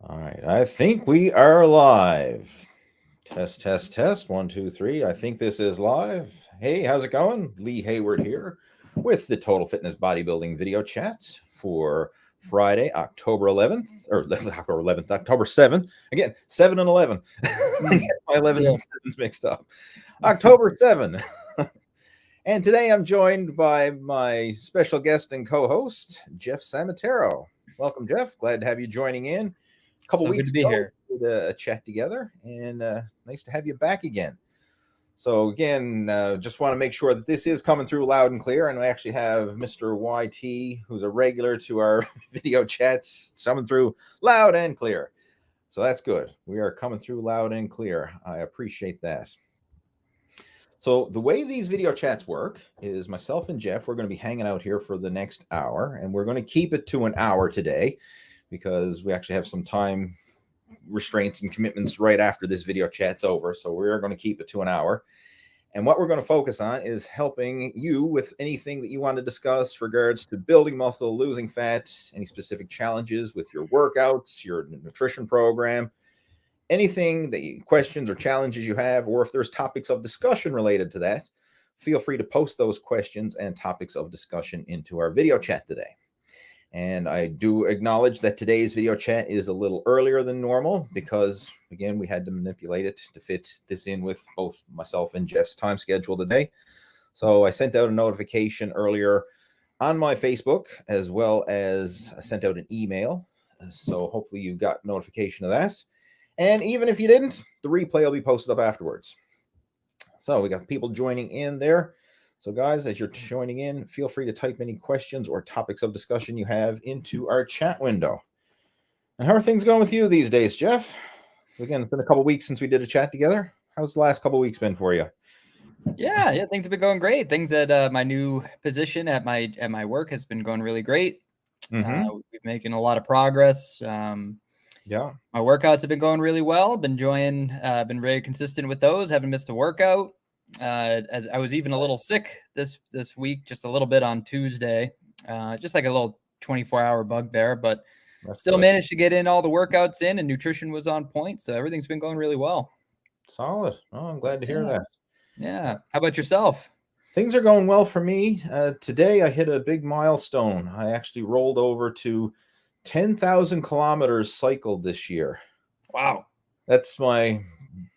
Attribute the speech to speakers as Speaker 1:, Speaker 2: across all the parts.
Speaker 1: All right, I think we are live. Test, test, test. 1, 2, 3. I think this is live. Hey, how's it going? Lee Hayward here with the Total Fitness Bodybuilding video chat for Friday, October 11th, or October 11th, October 7th. Again, 7 and 11. I get my 11s
Speaker 2: Yeah.
Speaker 1: and 7s mixed up. October 7. And today I'm joined by my special guest and co-host, Jeff Samataro. Welcome, Jeff. Glad to have you joining in. A couple
Speaker 2: So good to
Speaker 1: weeks
Speaker 2: be
Speaker 1: ago,
Speaker 2: here.
Speaker 1: we did a chat together, and nice to have you back again. So again, just want to make sure that this is coming through loud and clear, and we actually have Mr. YT, who's a regular to our video chats, coming through loud and clear. So that's good. We are coming through loud and clear. I appreciate that. So the way these video chats work is myself and Jeff, we're going to be hanging out here for the next hour, and we're going to keep it to an hour today because we actually have some time restraints and commitments right after this video chat's over. So we're going to keep it to an hour. And what we're going to focus on is helping you with anything that you want to discuss regards to building muscle, losing fat, any specific challenges with your workouts, your nutrition program, anything that you, questions or challenges you have, or if there's topics of discussion related to that, feel free to post those questions and topics of discussion into our video chat today. And I do acknowledge that today's video chat is a little earlier than normal because, again, we had to manipulate it to fit this in with both myself and Jeff's time schedule today. So I sent out a notification earlier on my Facebook, as well as I sent out an email. So hopefully you got notification of that. And even if you didn't, the replay will be posted up afterwards. So we got people joining in there. So guys, as you're joining in, feel free to type any questions or topics of discussion you have into our chat window. And how are things going with you these days, Jeff? So again, it's been a couple weeks since we did a chat together. How's the last couple weeks been for you?
Speaker 2: Yeah, things have been going great. Things at my new position at my work has been going really great.
Speaker 1: Mm-hmm.
Speaker 2: We've been making a lot of progress.
Speaker 1: Yeah.
Speaker 2: My workouts have been going really well. Been been very consistent with those. Haven't missed a workout. As I was even a little sick this week, just a little bit on Tuesday, just like a little 24-hour bug there, but
Speaker 1: That's
Speaker 2: still
Speaker 1: good.
Speaker 2: managed to get in all the workouts in, and nutrition was on point. So everything's been going really well.
Speaker 1: Solid. Oh, I'm glad to hear
Speaker 2: Yeah.
Speaker 1: that.
Speaker 2: Yeah. How about yourself?
Speaker 1: Things are going well for me. Today I hit a big milestone. I actually rolled over to 10,000 kilometers cycled this year.
Speaker 2: Wow.
Speaker 1: That's my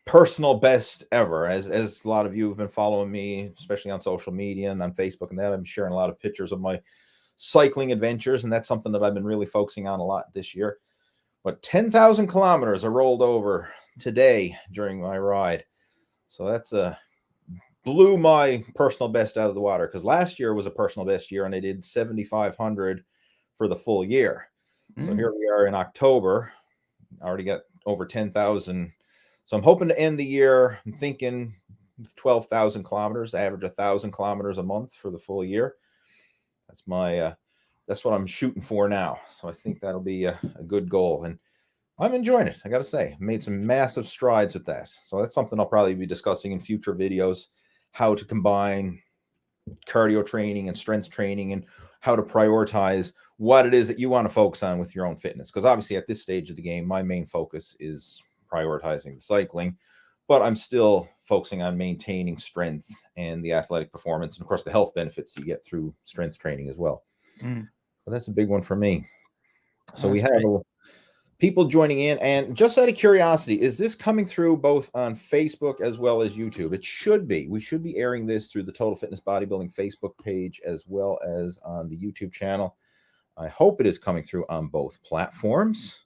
Speaker 1: personal best ever. As a lot of you have been following me, especially on social media and on Facebook and that, I'm sharing a lot of pictures of my cycling adventures, and that's something that I've been really focusing on a lot this year. But 10,000 kilometers I rolled over today during my ride. So that's blew my personal best out of the water because last year was a personal best year and I did 7,500 for the full year. So here we are in October. I already got over 10,000. So I'm hoping to end the year, I'm thinking 12,000 kilometers, average 1,000 kilometers a month for the full year. That's my, that's what I'm shooting for now. So I think that'll be a good goal. And I'm enjoying it. I got to say, made some massive strides with that. So that's something I'll probably be discussing in future videos, how to combine cardio training and strength training and how to prioritize what it is that you want to focus on with your own fitness. Because obviously at this stage of the game, my main focus is prioritizing the cycling, but I'm still focusing on maintaining strength and the athletic performance and of course the health benefits you get through strength training as well. But that's a big one for me. So we have people joining in, and just out of curiosity, is this coming through both on Facebook as well as YouTube? It should be. We should be airing this through the Total Fitness Bodybuilding Facebook page as well as on the YouTube channel. I hope it is coming through on both platforms.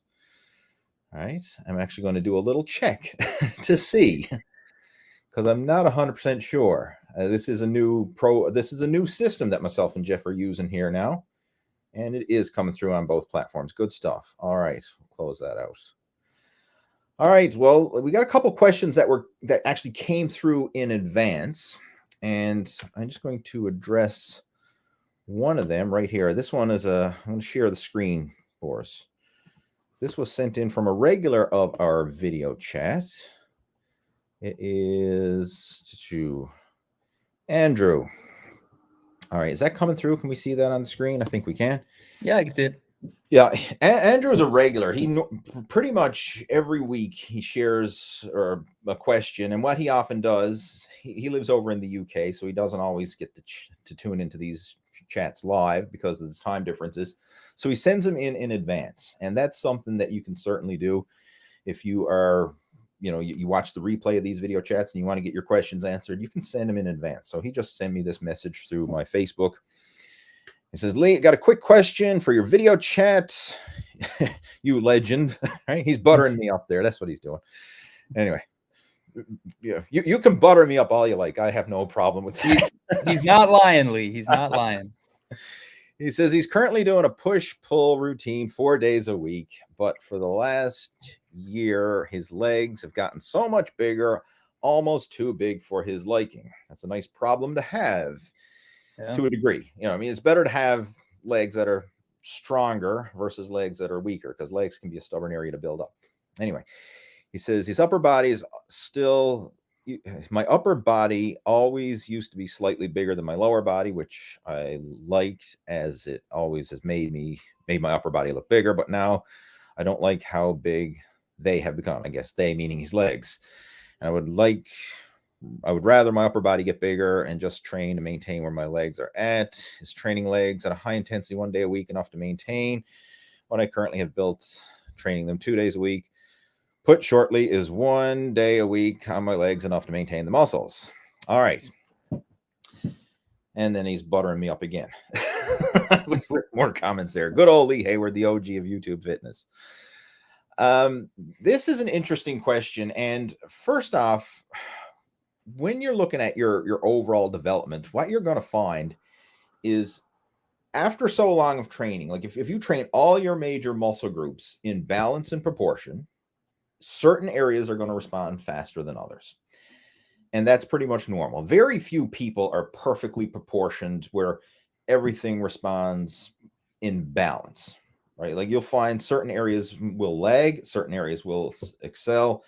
Speaker 1: All right, I'm actually going to do a little check to see because I'm not 100% sure. This is a new system that myself and Jeff are using here now. And it is coming through on both platforms. Good stuff. All right, we'll close that out. All right, well, we got a couple questions that actually came through in advance, and I'm just going to address one of them right here. This one is I'm going to share the screen for us. This was sent in from a regular of our video chat. It is to Andrew. All right, is that coming through? Can we see that on the screen? I think we can.
Speaker 2: Yeah, I can see it.
Speaker 1: Yeah, Andrew is a regular. Pretty much every week he shares or a question, and what he often does, he lives over in the UK, so he doesn't always get to tune into these chats live because of the time differences. So he sends them in advance, and that's something that you can certainly do if you are, you watch the replay of these video chats and you want to get your questions answered. You can send them in advance. So he just sent me this message through my Facebook. He says, Lee, got a quick question for your video chat. You legend, right? He's buttering me up there. That's what he's doing. Anyway, yeah, you can butter me up all you like. I have no problem with that.
Speaker 2: He's not lying, Lee. He's not lying.
Speaker 1: He says he's currently doing a push-pull routine 4 days a week, but for the last year, his legs have gotten so much bigger, almost too big for his liking. That's a nice problem to have.
Speaker 2: Yeah.
Speaker 1: To a degree. I mean, it's better to have legs that are stronger versus legs that are weaker, because legs can be a stubborn area to build up. Anyway, he says his upper body is still, my upper body always used to be slightly bigger than my lower body, which I liked, as it always has made my upper body look bigger. But now I don't like how big they have become. I guess they meaning his legs. And I would rather my upper body get bigger and just train to maintain where my legs are at. Is training legs at a high intensity 1 day a week enough to maintain what I currently have built, training them 2 days a week? Put shortly, is 1 day a week on my legs enough to maintain the muscles? All right. And then he's buttering me up again with more comments there. Good old Lee Hayward, the OG of YouTube fitness. This is an interesting question. And first off, when you're looking at your overall development, what you're going to find is, after so long of training, like if you train all your major muscle groups in balance and proportion, certain areas are going to respond faster than others. And that's pretty much normal. Very few people are perfectly proportioned where everything responds in balance, right? Like you'll find certain areas will lag, certain areas will excel.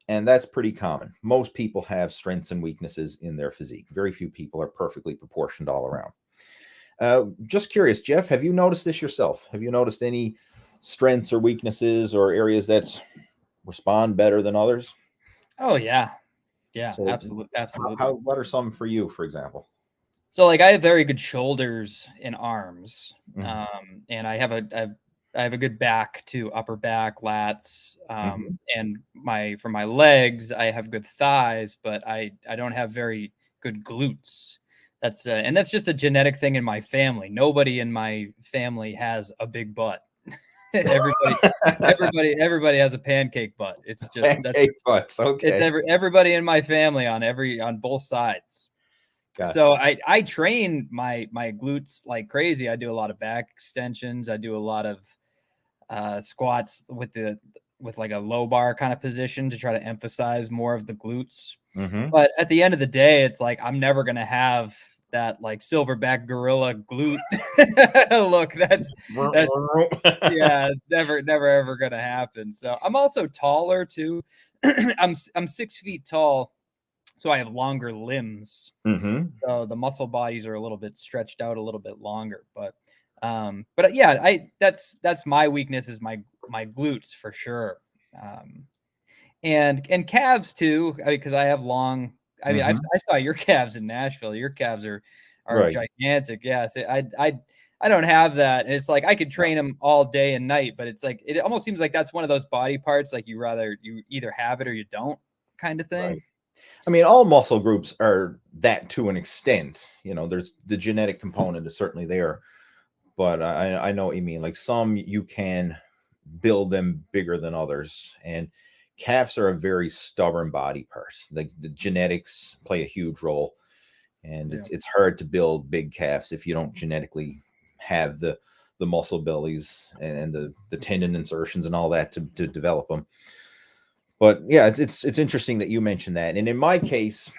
Speaker 1: And that's pretty common. Most people have strengths and weaknesses in their physique. Very few people are perfectly proportioned all around. Just curious, Jeff, have you noticed this yourself? Have you noticed any strengths or weaknesses or areas that respond better than others?
Speaker 2: Oh, yeah. Yeah,
Speaker 1: So
Speaker 2: absolutely.
Speaker 1: What are some for you, for example?
Speaker 2: So like I have very good shoulders and arms,
Speaker 1: Mm-hmm.
Speaker 2: and I have a good back too, upper back, lats,
Speaker 1: Mm-hmm.
Speaker 2: and for my legs I have good thighs, but I don't have very good glutes. And that's just a genetic thing in my family. Nobody in my family has a big butt. everybody has a pancake butt. It's just
Speaker 1: Pancake butts. Okay.
Speaker 2: it's everybody in my family on both sides.
Speaker 1: Gotcha.
Speaker 2: So I train my glutes like crazy. I do a lot of back extensions. I do a lot of squats with like a low bar kind of position to try to emphasize more of the glutes.
Speaker 1: Mm-hmm.
Speaker 2: But at the end of the day, it's like I'm never gonna have that like silverback gorilla glute look. That's yeah, it's never ever gonna happen. So I'm also taller too. I'm 6 feet tall, so I have longer limbs.
Speaker 1: Mm-hmm.
Speaker 2: So the muscle bodies are a little bit stretched out a little bit longer. But yeah, that's my weakness, is my glutes for sure. And calves too, because I have long. I mean,
Speaker 1: Mm-hmm.
Speaker 2: I saw your calves in Nashville. Your calves are
Speaker 1: Right.
Speaker 2: gigantic. Yeah, so I don't have that. And it's like I could train them all day and night, but it's like it almost seems like that's one of those body parts like you either have it or you don't, kind of thing.
Speaker 1: Right. I mean, all muscle groups are that to an extent. There's the genetic component is certainly there, but I know what you mean. Like some you can build them bigger than others, and calves are a very stubborn body part. Like the genetics play a huge role, and it's hard to build big calves if you don't genetically have the muscle bellies and the tendon insertions and all that to develop them. But yeah, it's interesting that you mentioned that. And in my case,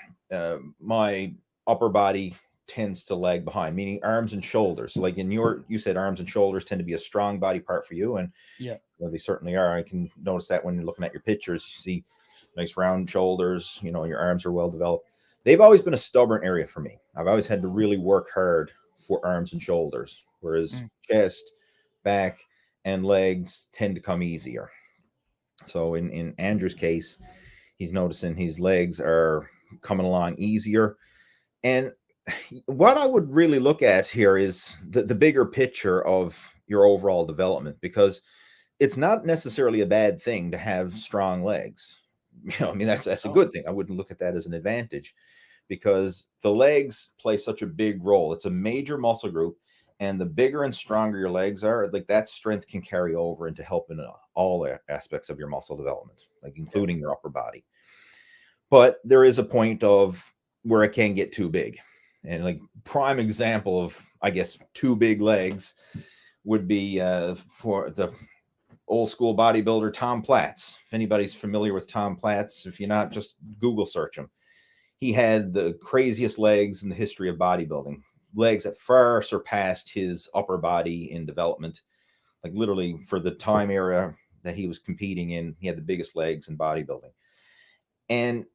Speaker 1: my upper body tends to lag behind, meaning arms and shoulders. Like you said arms and shoulders tend to be a strong body part for you, and
Speaker 2: Yeah.
Speaker 1: well, they certainly are. I can notice that when you're looking at your pictures. You see nice round shoulders. Your arms are well developed. They've always been a stubborn area for me. I've always had to really work hard for arms and shoulders, whereas chest, back, and legs tend to come easier. So in Andrew's case, he's noticing his legs are coming along easier. And what I would really look at here is the bigger picture of your overall development, because it's not necessarily a bad thing to have strong legs. I mean, that's a good thing. I wouldn't look at that as an advantage, because the legs play such a big role. It's a major muscle group, and the bigger and stronger your legs are, like that strength can carry over into helping all aspects of your muscle development, like including your upper body. But there is a point of where it can get too big. And like prime example of, I guess, too big legs would be for the old school bodybuilder Tom Platz. If anybody's familiar with Tom Platz, if you're not, just Google search him. He had the craziest legs in the history of bodybuilding. Legs that far surpassed his upper body in development. Like literally for the time era that he was competing in, he had the biggest legs in bodybuilding. And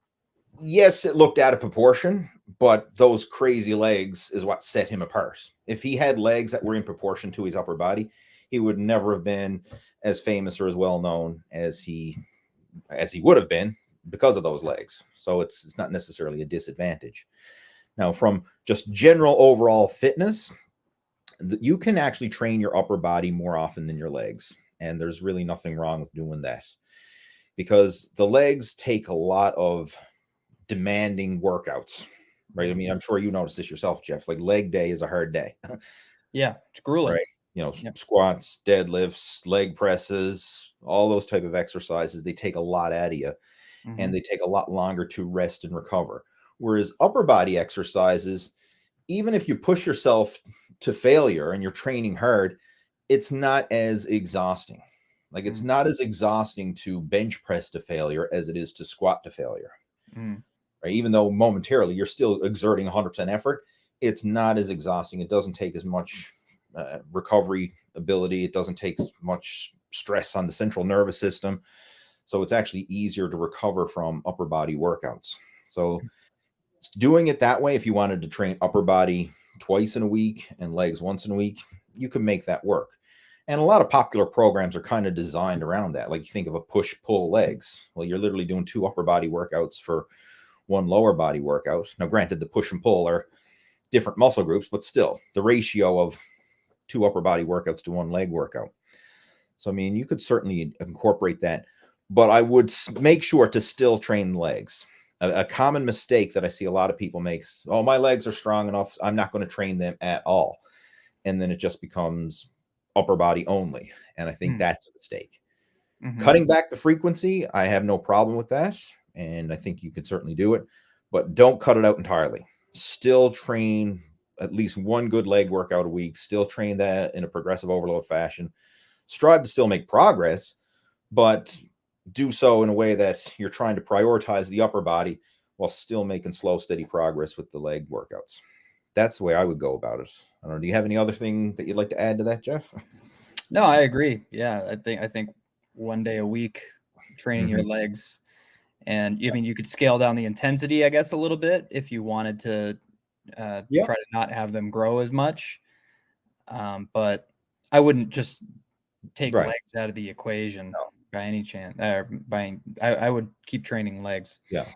Speaker 1: yes, it looked out of proportion, but those crazy legs is what set him apart. If he had legs that were in proportion to his upper body, he would never have been as famous or as well known as he would have been because of those legs. So it's not necessarily a disadvantage. Now, from just general overall fitness, you can actually train your upper body more often than your legs. And there's really nothing wrong with doing that, because the legs take a lot of demanding workouts, right? I mean, I'm sure you noticed this yourself, Jeff. Like leg day is a hard day.
Speaker 2: Yeah, it's grueling.
Speaker 1: Right? Squats, deadlifts, leg presses, all those type of exercises, they take a lot out of you, and they take a lot longer to rest and recover. Whereas upper body exercises, even if you push yourself to failure and you're training hard, it's not as exhausting. Like it's not as exhausting to bench press to failure as it is to squat to failure. Right? Even though momentarily you're still exerting 100% effort, it's not as exhausting. It doesn't take as much recovery ability. It doesn't take much stress on the central nervous system. So it's actually easier to recover from upper body workouts. So doing it that way, if you wanted to train upper body twice in a week and legs once in a week, you can make that work. And a lot of popular programs are kind of designed around that. Like you think of a push-pull legs. Well, you're literally doing 2 upper body workouts for 1 lower body workout. Now, granted, the push and pull are different muscle groups, but still the ratio of 2 upper body workouts to 1 leg workout. So, I mean, you could certainly incorporate that, but I would make sure to still train legs. A common mistake that I see a lot of people makes, oh, my legs are strong enough, I'm not going to train them at all. And then it just becomes upper body only. And I think that's a mistake. Cutting back the frequency, I have no problem with that. And I think you can certainly do it, but don't cut it out entirely. Still train at least 1 good leg workout a week. Still train that in a progressive overload fashion. Strive to still make progress, but do so in a way that you're trying to prioritize the upper body while still making slow, steady progress with the leg workouts. That's the way I would go about it. I don't know. Do you have any other thing that you'd like to add to that, Jeff?
Speaker 2: No, I agree. Yeah, I think 1 day a week training your legs, and I mean you could scale down the intensity, I guess, a little bit if you wanted to try to not have them grow as much. But I wouldn't just take legs out of the equation by any chance. I would keep training legs.
Speaker 1: Yeah.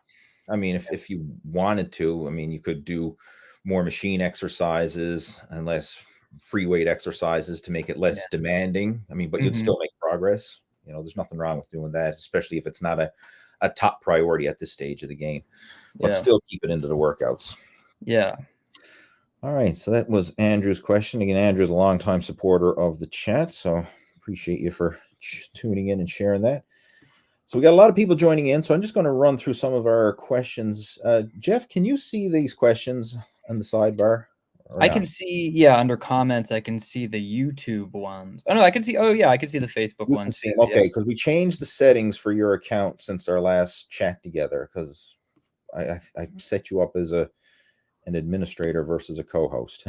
Speaker 1: I mean, if you wanted to, I mean, you could do more machine exercises and less free weight exercises to make it less demanding. I mean, but you'd still make progress. There's nothing wrong with doing that, especially if it's not a top priority at this stage of the game, but still keep it into the workouts.
Speaker 2: Yeah.
Speaker 1: All right. So that was Andrew's question. Again, Andrew's a longtime supporter of the chat, so appreciate you for tuning in and sharing that. So we got a lot of people joining in, so I'm just going to run through some of our questions. Jeff, can you see these questions on the sidebar?
Speaker 2: I can see, under comments, I can see the YouTube ones. Oh, no, I can see, I can see the Facebook ones.
Speaker 1: Okay, because we changed the settings for your account since our last chat together, because I set you up as an administrator versus a co-host.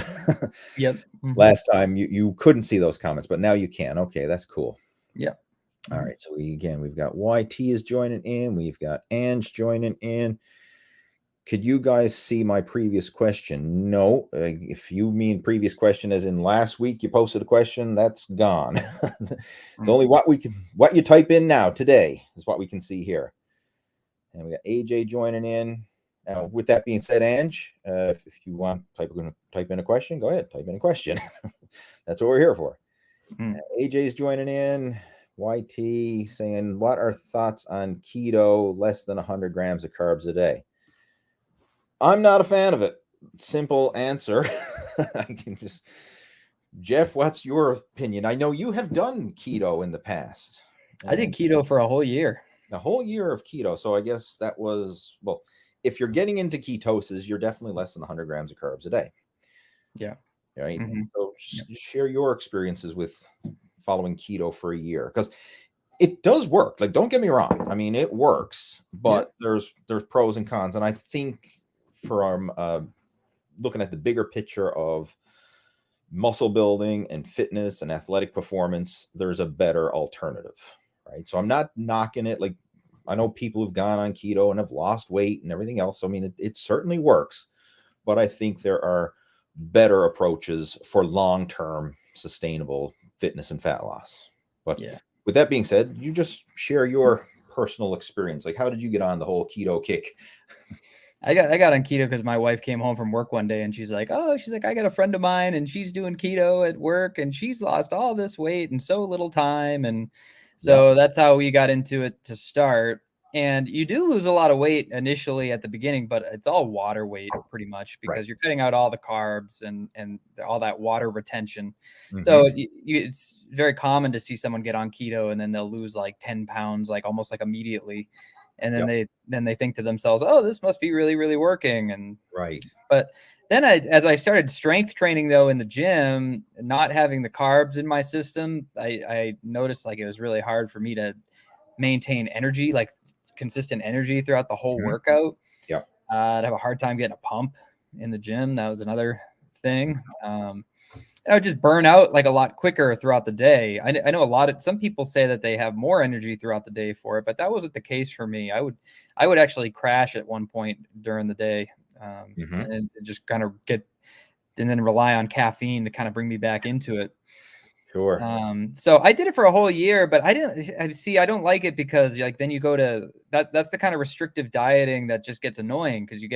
Speaker 2: Yep.
Speaker 1: Last time you couldn't see those comments, but now you can. Okay, that's cool.
Speaker 2: Yeah.
Speaker 1: All right, so we've got YT is joining in. We've got Ange joining in. Could you guys see my previous question? No. If you mean previous question as in last week you posted a question, that's gone. It's only what you type in now today is what we can see here. And we got AJ joining in. Now, with that being said, Ange, if you want to type in a question, go ahead, type in a question. That's what we're here for. AJ's joining in. YT saying, what are thoughts on keto, less than 100 grams of carbs a day? I'm not a fan of it. Simple answer. I can just, Jeff, what's your opinion? I know you have done keto in the past.
Speaker 2: I did keto for a whole year.
Speaker 1: A whole year of keto. So I guess that was, well, if you're getting into ketosis, you're definitely less than 100 grams of carbs a day.
Speaker 2: Yeah.
Speaker 1: Right. So just share your experiences with following keto for a year, because it does work. Like, don't get me wrong. I mean, it works, but there's pros and cons. And I think from looking at the bigger picture of muscle building and fitness and athletic performance, there's a better alternative. Right. So I'm not knocking it. Like, I know people who've gone on keto and have lost weight and everything else. So, I mean, it certainly works, but I think there are better approaches for long-term sustainable fitness and fat loss. But with that being said, you just share your personal experience. Like, how did you get on the whole keto kick?
Speaker 2: I got on keto because my wife came home from work one day and she's like, I got a friend of mine and she's doing keto at work and she's lost all this weight in so little time. And so that's how we got into it to start. And you do lose a lot of weight initially at the beginning, but it's all water weight pretty much, because you're cutting out all the carbs and all that water retention. So it's very common to see someone get on keto and then they'll lose like 10 pounds, like almost like immediately. And then they think to themselves, oh, this must be really, really working. And but then as I started strength training though in the gym, not having the carbs in my system, I noticed like it was really hard for me to maintain energy, like consistent energy throughout the whole workout. I'd have a hard time getting a pump in the gym. That was another thing. I would just burn out like a lot quicker throughout the day. I know some people say that they have more energy throughout the day for it, but that wasn't the case for me. I would actually crash at one point during the day, and just kind of and then rely on caffeine to kind of bring me back into it.
Speaker 1: Sure.
Speaker 2: So I did it for a whole year, but I don't like it because like then you go to that's the kind of restrictive dieting that just gets annoying, because you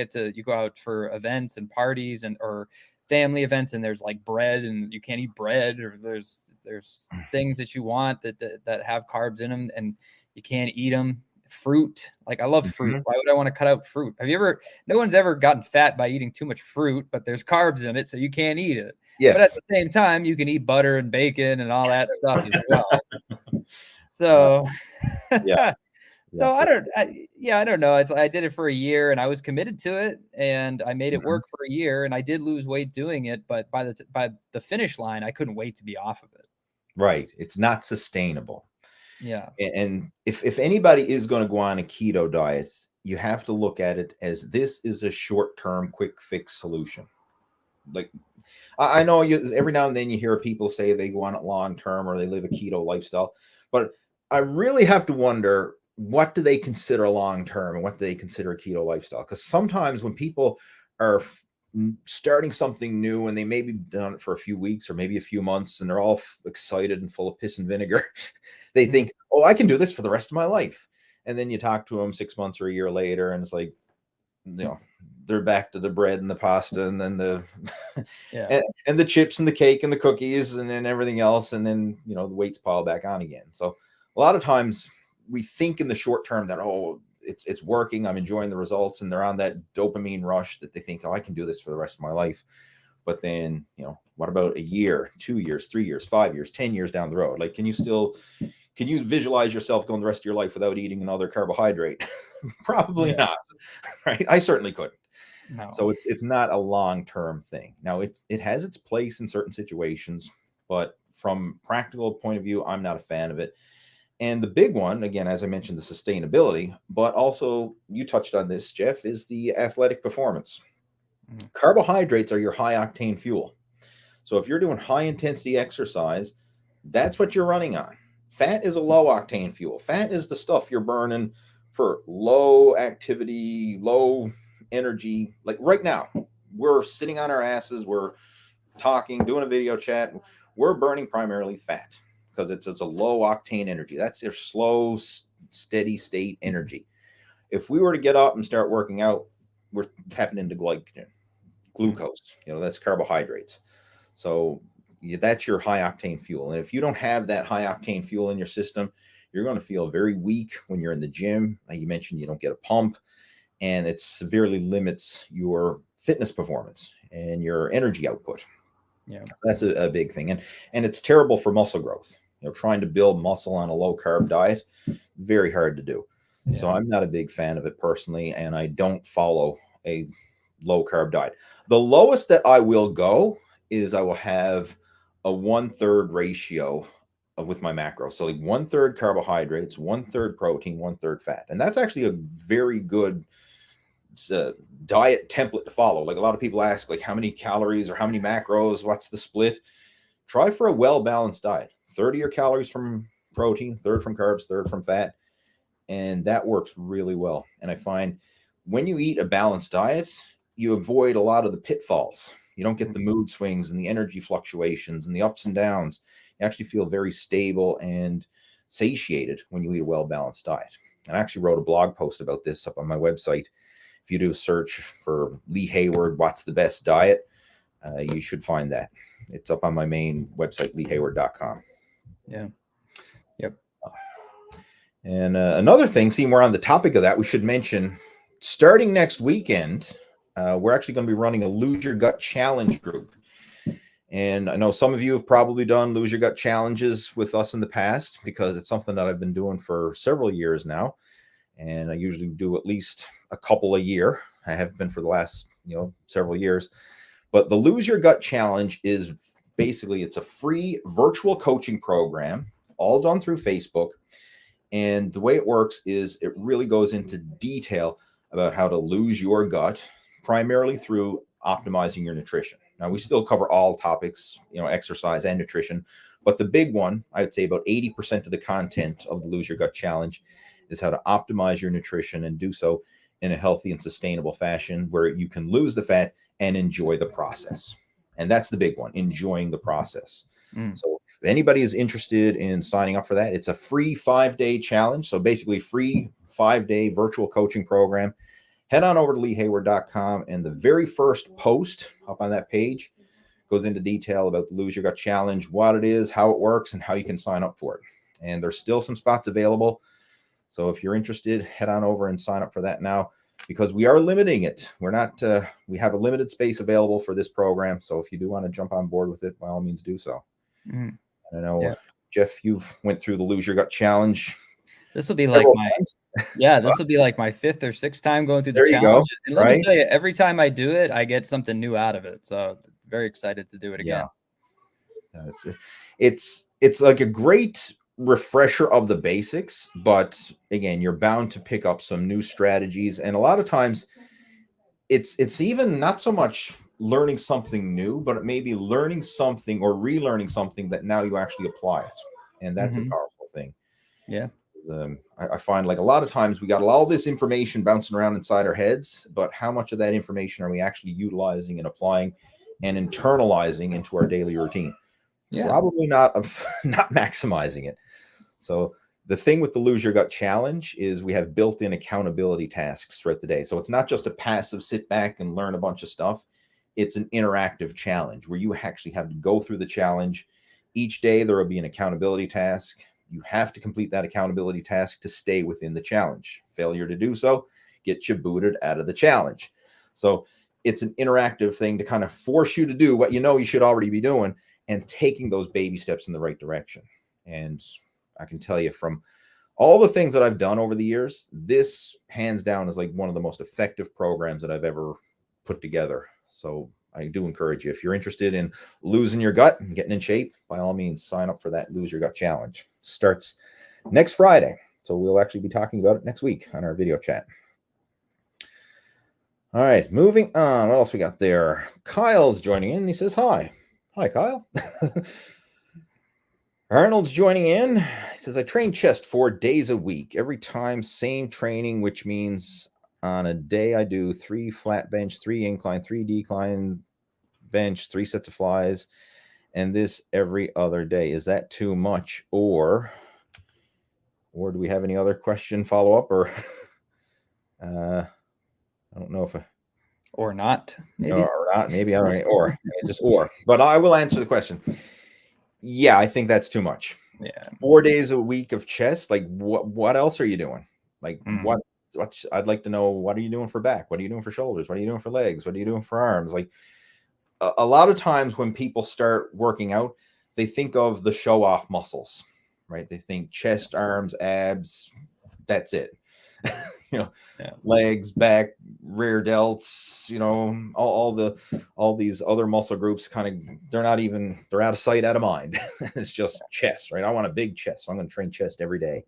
Speaker 2: go out for events and parties or family events and there's like bread and you can't eat bread, or there's things that you want that have carbs in them and you can't eat them. Fruit, like I love fruit. Why would I want to cut out fruit? No one's ever gotten fat by eating too much fruit, but there's carbs in it, so you can't eat it. But at the same time, you can eat butter and bacon and all that stuff as well. So, so I don't know. I did it for a year and I was committed to it and I made it work for a year and I did lose weight doing it. But by the finish line, I couldn't wait to be off of it.
Speaker 1: Right. It's not sustainable.
Speaker 2: Yeah.
Speaker 1: And if anybody is going to go on a keto diet, you have to look at it as this is a short-term, quick fix solution. Like, I know every now and then you hear people say they go on it long-term or they live a keto lifestyle, but I really have to wonder, what do they consider long-term and what do they consider a keto lifestyle? Because sometimes when people are starting something new and they maybe done it for a few weeks or maybe a few months and they're all excited and full of piss and vinegar, they think, oh, I can do this for the rest of my life. And then you talk to them 6 months or a year later and it's like, they're back to the bread and the pasta and then the and the chips and the cake and the cookies and then everything else, and then the weights pile back on again. So a lot of times we think in the short term that, oh, it's working, I'm enjoying the results, and they're on that dopamine rush that they think, oh, I can do this for the rest of my life. But then what about a year, 2 years, 3 years, 5 years, 10 years down the road? Like, can you visualize yourself going the rest of your life without eating another carbohydrate? Probably not, right? I certainly couldn't.
Speaker 2: No.
Speaker 1: So it's not a long-term thing. Now it has its place in certain situations, but from practical point of view, I'm not a fan of it. And the big one, again, as I mentioned, the sustainability, but also you touched on this, Jeff, is the athletic performance. Carbohydrates are your high octane fuel. So if you're doing high intensity exercise, that's what you're running on. Fat is a low octane fuel. Fat is the stuff you're burning for low activity, low energy. Like right now, we're sitting on our asses, we're talking, doing a video chat, we're burning primarily fat because it's a low octane energy. That's their slow, steady state energy. If we were to get up and start working out, we're tapping into glycogen, glucose. That's carbohydrates. So that's your high octane fuel. And if you don't have that high octane fuel in your system, you're going to feel very weak when you're in the gym. Like you mentioned, you don't get a pump, and it severely limits your fitness performance and your energy output.
Speaker 2: Yeah,
Speaker 1: that's a big thing. And it's terrible for muscle growth. Trying to build muscle on a low carb diet, very hard to do. Yeah. So I'm not a big fan of it personally, and I don't follow a low carb diet. The lowest that I will go is I will have a 1/3 ratio with my macros. So like 1/3 carbohydrates, 1/3 protein, 1/3 fat. And that's actually a very good diet template to follow. Like a lot of people ask, like, how many calories or how many macros, what's the split? Try for a well-balanced diet. 30 of your calories from protein, 1/3 from carbs, 1/3 from fat. And that works really well. And I find when you eat a balanced diet, you avoid a lot of the pitfalls. You don't get the mood swings and the energy fluctuations and the ups and downs. You actually feel very stable and satiated when you eat a well-balanced diet. And I actually wrote a blog post about this up on my website. If you do a search for Lee Hayward, what's the best diet, you should find that. It's up on my main website, leehayward.com.
Speaker 2: Yeah. Yep.
Speaker 1: And another thing, seeing we're on the topic of that, we should mention, starting next weekend, we're actually going to be running a Lose Your Gut Challenge group. And I know some of you have probably done Lose Your Gut challenges with us in the past, because it's something that I've been doing for several years now. And I usually do at least a couple a year. I have been for the last, several years. But the Lose Your Gut Challenge is basically, it's a free virtual coaching program, all done through Facebook. And the way it works is it really goes into detail about how to lose your gut, primarily through optimizing your nutrition. Now, we still cover all topics, exercise and nutrition. But the big one, I would say about 80% of the content of the Lose Your Gut Challenge is how to optimize your nutrition and do so in a healthy and sustainable fashion where you can lose the fat and enjoy the process. And that's the big one, enjoying the process. So if anybody is interested in signing up for that, it's a free 5-day challenge. So basically free 5-day virtual coaching program. Head on over to leehayward.com, and the very first post up on that page goes into detail about the Lose Your Gut Challenge, what it is, how it works, and how you can sign up for it. And there's still some spots available. So if you're interested, head on over and sign up for that now, because we are limiting it. We're not, we have a limited space available for this program. So if you do want to jump on board with it, by all means do so. I know, Jeff, you've went through the Lose Your Gut Challenge.
Speaker 2: This will be like this will be like my 5th or 6th time going through the challenge. And let me tell you, every time I do it, I get something new out of it. So very excited to do it again.
Speaker 1: It's like a great refresher of the basics, but again, you're bound to pick up some new strategies. And a lot of times it's even not so much learning something new, but it may be learning something or relearning something that now you actually apply it. And that's a powerful thing.
Speaker 2: Yeah.
Speaker 1: I find like a lot of times we got all this information bouncing around inside our heads, but how much of that information are we actually utilizing and applying and internalizing into our daily routine? Probably not maximizing it. So the thing with the Lose Your Gut Challenge is we have built-in accountability tasks throughout the day. So it's not just a passive sit back and learn a bunch of stuff. It's an interactive challenge where you actually have to go through the challenge. Each day there will be an accountability task. You have to complete that accountability task to stay within the challenge. Failure to do so gets you booted out of the challenge. So it's an interactive thing to kind of force you to do what you should already be doing and taking those baby steps in the right direction. And I can tell you from all the things that I've done over the years, this hands down is like one of the most effective programs that I've ever put together. So I do encourage you, if you're interested in losing your gut and getting in shape, by all means, sign up for that Lose Your Gut Challenge. Starts next Friday. So we'll actually be talking about it next week on our video chat. All right, moving on. What else we got there? Kyle's joining in. He says, hi. Hi, Kyle. Arnold's joining in. He says, I train chest 4 days a week. Every time, same training, which means On a day, I do 3 flat bench, 3 incline, 3 decline bench, 3 sets of flies, and this every other day. Is that too much, or do we have any other question follow up, or I don't know if
Speaker 2: or not, maybe.
Speaker 1: or not, maybe I don't know, or just or. But I will answer the question. Yeah, I think that's too much.
Speaker 2: Yeah.
Speaker 1: 4 days a week of chest, like what else are you doing? Like
Speaker 2: Mm.
Speaker 1: what I'd like to know, what are you doing for back? What are you doing for shoulders? What are you doing for legs? What are you doing for arms? Like a lot of times when people start working out, they think of the show off muscles, right? They think chest, arms, abs, that's it. you know,
Speaker 2: Yeah.
Speaker 1: legs, back, rear delts, all these other muscle groups they're out of sight, out of mind. It's just chest, right? I want a big chest, so I'm going to train chest every day.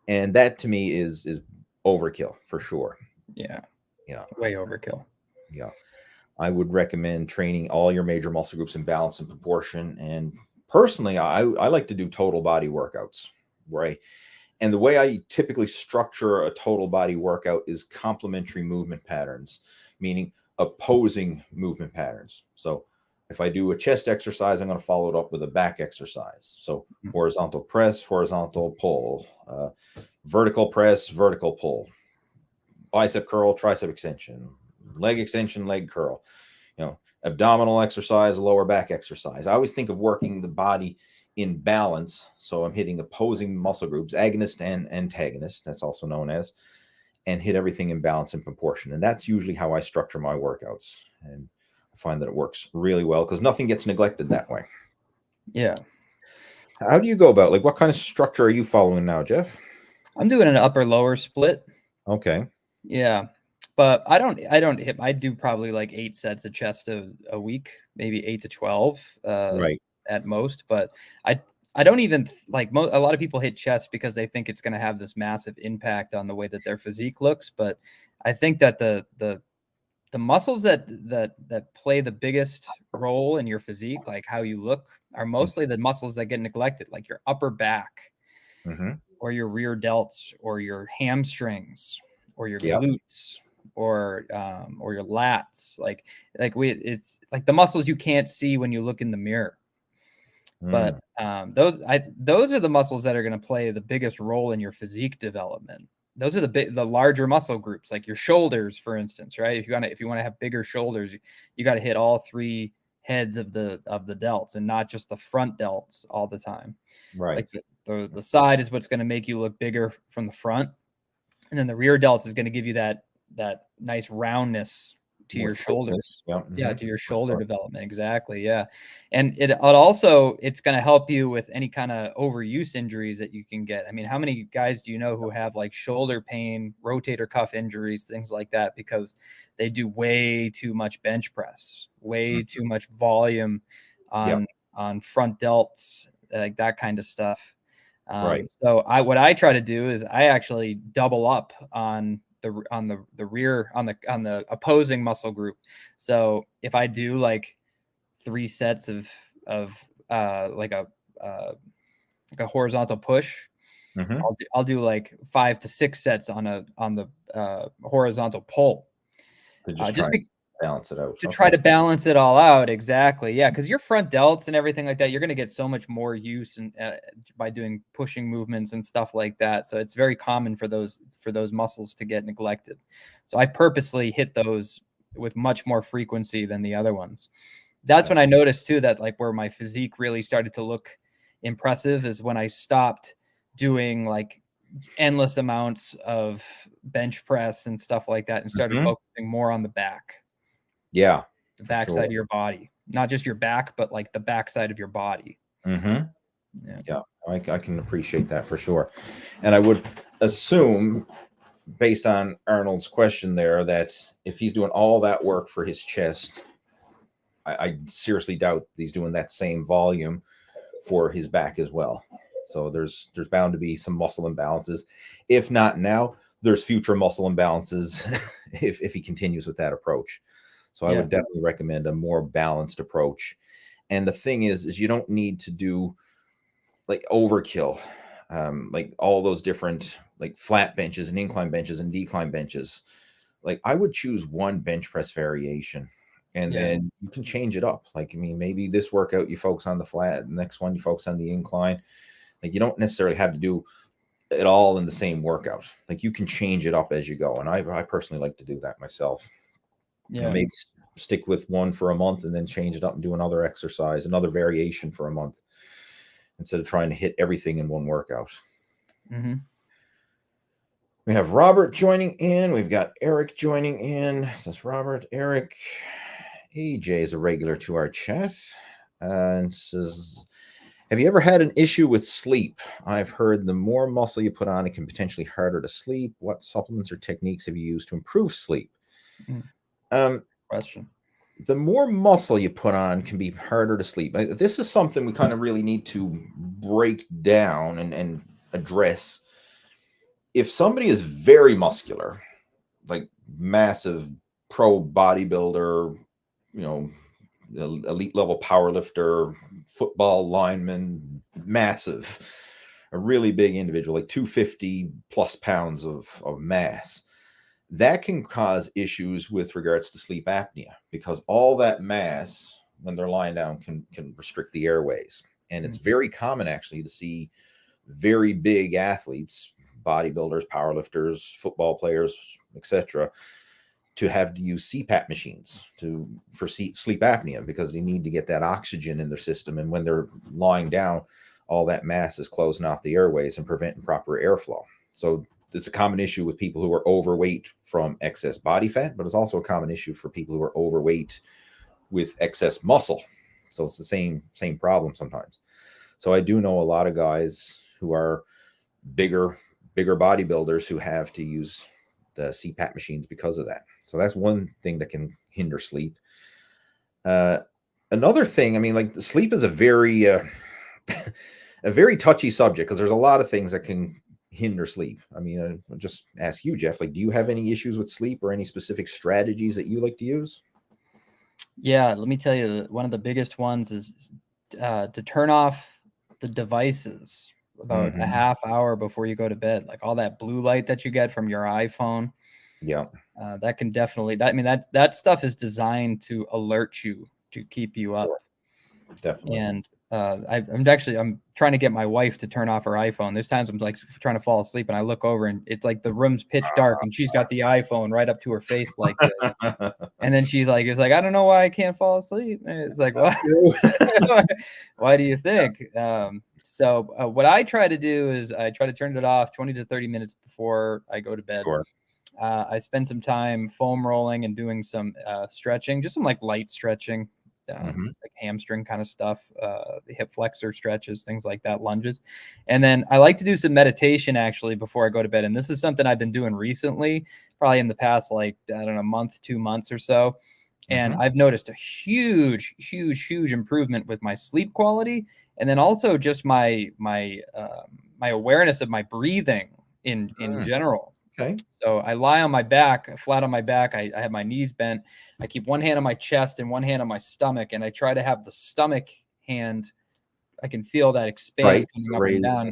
Speaker 1: And that to me is overkill for sure.
Speaker 2: Yeah.
Speaker 1: Yeah.
Speaker 2: Way overkill.
Speaker 1: Yeah. I would recommend training all your major muscle groups in balance and proportion. And personally, I like to do total body workouts, right? And the way I typically structure a total body workout is complementary movement patterns, meaning opposing movement patterns. So if I do a chest exercise, I'm going to follow it up with a back exercise. So horizontal press, horizontal pull, vertical press, vertical pull, bicep curl, tricep extension, leg curl, abdominal exercise, lower back exercise. I always think of working the body in balance. So I'm hitting opposing muscle groups, agonist and antagonist, that's also known as, and hit everything in balance and proportion. And that's usually how I structure my workouts. And I find that it works really well because nothing gets neglected that way.
Speaker 2: Yeah.
Speaker 1: How do you go about, like, what kind of structure are you following now, Jeff?
Speaker 2: I'm doing an upper lower split.
Speaker 1: Okay.
Speaker 2: Yeah. But I do probably like 8 sets of chest a week, maybe 8 to 12
Speaker 1: Right.
Speaker 2: at most. But I don't even like a lot of people hit chest because they think it's going to have this massive impact on the way that their physique looks. But I think that the muscles that play the biggest role in your physique, like how you look, are mostly the muscles that get neglected, like your upper back, or your rear delts, or your hamstrings, or your
Speaker 1: Yep.
Speaker 2: glutes, or your lats. It's like the muscles you can't see when you look in the mirror. But those are the muscles that are going to play the biggest role in your physique development. Those are the larger muscle groups, like your shoulders, for instance, right? If you want to have bigger shoulders, you got to hit all 3 heads of the delts and not just the front delts all the time.
Speaker 1: Right.
Speaker 2: Like the side is what's going to make you look bigger from the front, and then the rear delts is going to give you that nice roundness to your shoulders. Yeah, to your shoulder development. Exactly. Yeah. And it's going to help you with any kind of overuse injuries that you can get. I mean, how many guys do you know who have like shoulder pain, rotator cuff injuries, things like that, because they do way too much bench press, way too much volume on front delts, like that kind of stuff. So what I try to do is I actually double up on the rear, on the opposing muscle group. So if I do like 3 sets of like a horizontal push, I'll do like 5 to 6 sets on the horizontal pull.
Speaker 1: Just balance it out.
Speaker 2: To try to balance it all out. Exactly. Yeah. Because your front delts and everything like that, you're going to get so much more use by doing pushing movements and stuff like that. So it's very common for those muscles to get neglected. So I purposely hit those with much more frequency than the other ones. That's when I noticed too, that like where my physique really started to look impressive is when I stopped doing like endless amounts of bench press and stuff like that and started focusing more on the back.
Speaker 1: Yeah.
Speaker 2: The backside of your body, not just your back, but like the backside of your body.
Speaker 1: Yeah, I can appreciate that for sure. And I would assume, based on Arnold's question there, that if he's doing all that work for his chest, I seriously doubt he's doing that same volume for his back as well. So there's bound to be some muscle imbalances. If not now, there's future muscle imbalances if he continues with that approach. So I would definitely recommend a more balanced approach. And the thing is you don't need to do like overkill, like all those different like flat benches and incline benches and decline benches, like I would choose one bench press variation, and then you can change it up. Like, I mean, maybe this workout you focus on the flat, the next one you focus on the incline. Like, you don't necessarily have to do it all in the same workout. Like, you can change it up as you go. And I personally like to do that myself. You know, maybe stick with one for a month and then change it up and do another exercise, another variation for a month, instead of trying to hit everything in one workout. We have Robert joining in. We've got Eric joining in. Says Robert, Eric. AJ is a regular to our chat. And says, have you ever had an issue with sleep? I've heard the more muscle you put on, it can potentially harder to sleep. What supplements or techniques have you used to improve sleep?
Speaker 2: Question.
Speaker 1: The more muscle you put on can be harder to sleep. This is something we kind of really need to break down and address. If somebody is very muscular, like massive pro bodybuilder, you know, elite level power lifter, football lineman, massive, a really big individual, like 250 plus pounds of mass, that can cause issues with regards to sleep apnea, because all that mass, when they're lying down, can restrict the airways. And it's very common actually to see very big athletes, bodybuilders, powerlifters, football players, etc., to have to use CPAP machines for sleep apnea, because they need to get that oxygen in their system. And when they're lying down, all that mass is closing off the airways and preventing proper airflow. So it's a common issue with people who are overweight from excess body fat, but it's also a common issue for people who are overweight with excess muscle. So it's the same problem sometimes. So I do know a lot of guys who are bigger bodybuilders who have to use the CPAP machines because of that. So that's one thing that can hinder sleep. Another thing, I mean, like, the sleep is a very a very touchy subject, because there's a lot of things that can hinder sleep. I mean, I'll just ask you, Jeff, like, do you have any issues with sleep or any specific strategies that you like to use?
Speaker 2: Yeah, let me tell you, one of the biggest ones is to turn off the devices about a half hour before you go to bed. Like, all that blue light that you get from your iPhone. Yeah. That can definitely, that stuff is designed to alert you, to keep you up.
Speaker 1: Definitely.
Speaker 2: And I'm trying to get my wife to turn off her iPhone. There's times I'm like trying to fall asleep and I look over and it's like the room's pitch dark and she's got the iPhone right up to her face like this. And then she's like, I don't know why I can't fall asleep. And it's like, what? Why do you think? So what I try to do is I try to turn it off 20 to 30 minutes before I go to bed. Sure. I spend some time foam rolling and doing some stretching, just some like light stretching. Like hamstring kind of stuff, the hip flexor stretches, things like that, lunges. And then I like to do some meditation actually before I go to bed. And this is something I've been doing recently, probably in the past, like, I don't know, month, 2 months or so. And I've noticed a huge improvement with my sleep quality. And then also just my awareness of my breathing in general. Okay. So I lie on my back, flat on my back. I have my knees bent. I keep one hand on my chest and one hand on my stomach. And I try to have the stomach hand, I can feel that expand coming up and down,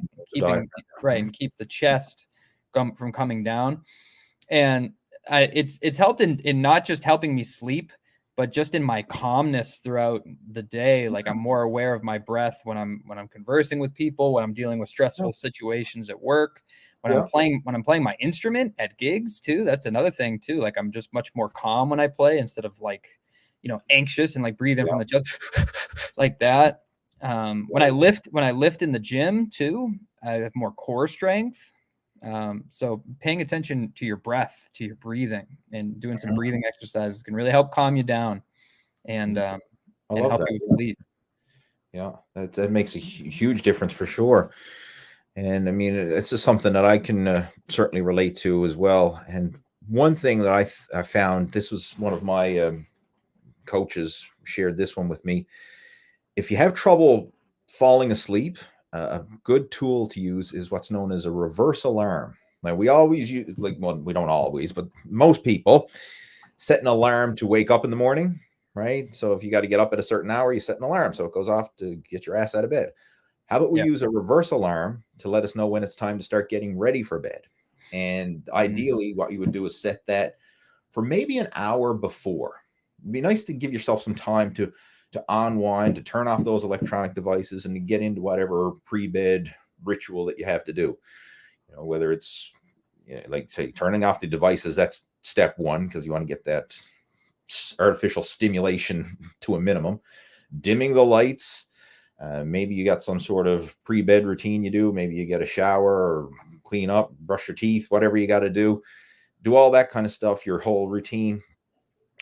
Speaker 2: and keep the chest from coming down. And it's helped in not just helping me sleep, but just in my calmness throughout the day. Like, I'm more aware of my breath when I'm conversing with people, when I'm dealing with stressful situations at work. When I'm playing my instrument at gigs too, that's another thing too. Like, I'm just much more calm when I play, instead of like, anxious and like breathing from the chest like that. When I lift in the gym too, I have more core strength. So paying attention to your breath, to your breathing, and doing some breathing exercises can really help calm you down and help you sleep.
Speaker 1: Yeah, that makes a huge difference for sure. And I mean, it's just something that I can certainly relate to as well. And one thing that I found, this was one of my coaches shared this one with me. If you have trouble falling asleep, a good tool to use is what's known as a reverse alarm. Now, we always use, like, well, we don't always, but most people set an alarm to wake up in the morning, right? So if you got to get up at a certain hour, you set an alarm so it goes off to get your ass out of bed. How about we use a reverse alarm to let us know when it's time to start getting ready for bed? And ideally, what you would do is set that for maybe an hour before. It'd be nice to give yourself some time to unwind, to turn off those electronic devices, and to get into whatever pre-bed ritual that you have to do. Whether it's like say turning off the devices, that's step one, because you want to get that artificial stimulation to a minimum. Dimming the lights. Maybe you got some sort of pre-bed routine you do. Maybe you get a shower or clean up, brush your teeth, whatever you got to do. Do all that kind of stuff, your whole routine,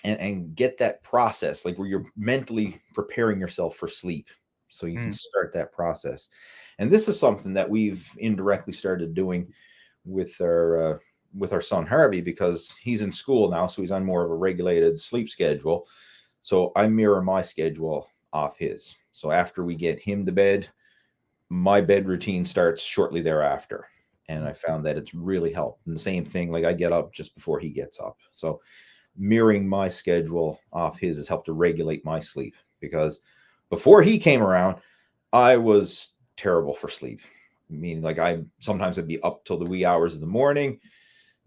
Speaker 1: and get that process, like where you're mentally preparing yourself for sleep so you can start that process. And this is something that we've indirectly started doing with our son Harvey, because he's in school now, so he's on more of a regulated sleep schedule. So I mirror my schedule off his. So after we get him to bed, my bed routine starts shortly thereafter. And I found that it's really helped. And the same thing, like I get up just before he gets up. So mirroring my schedule off his has helped to regulate my sleep, because before he came around, I was terrible for sleep. I mean, like sometimes I'd be up till the wee hours of the morning,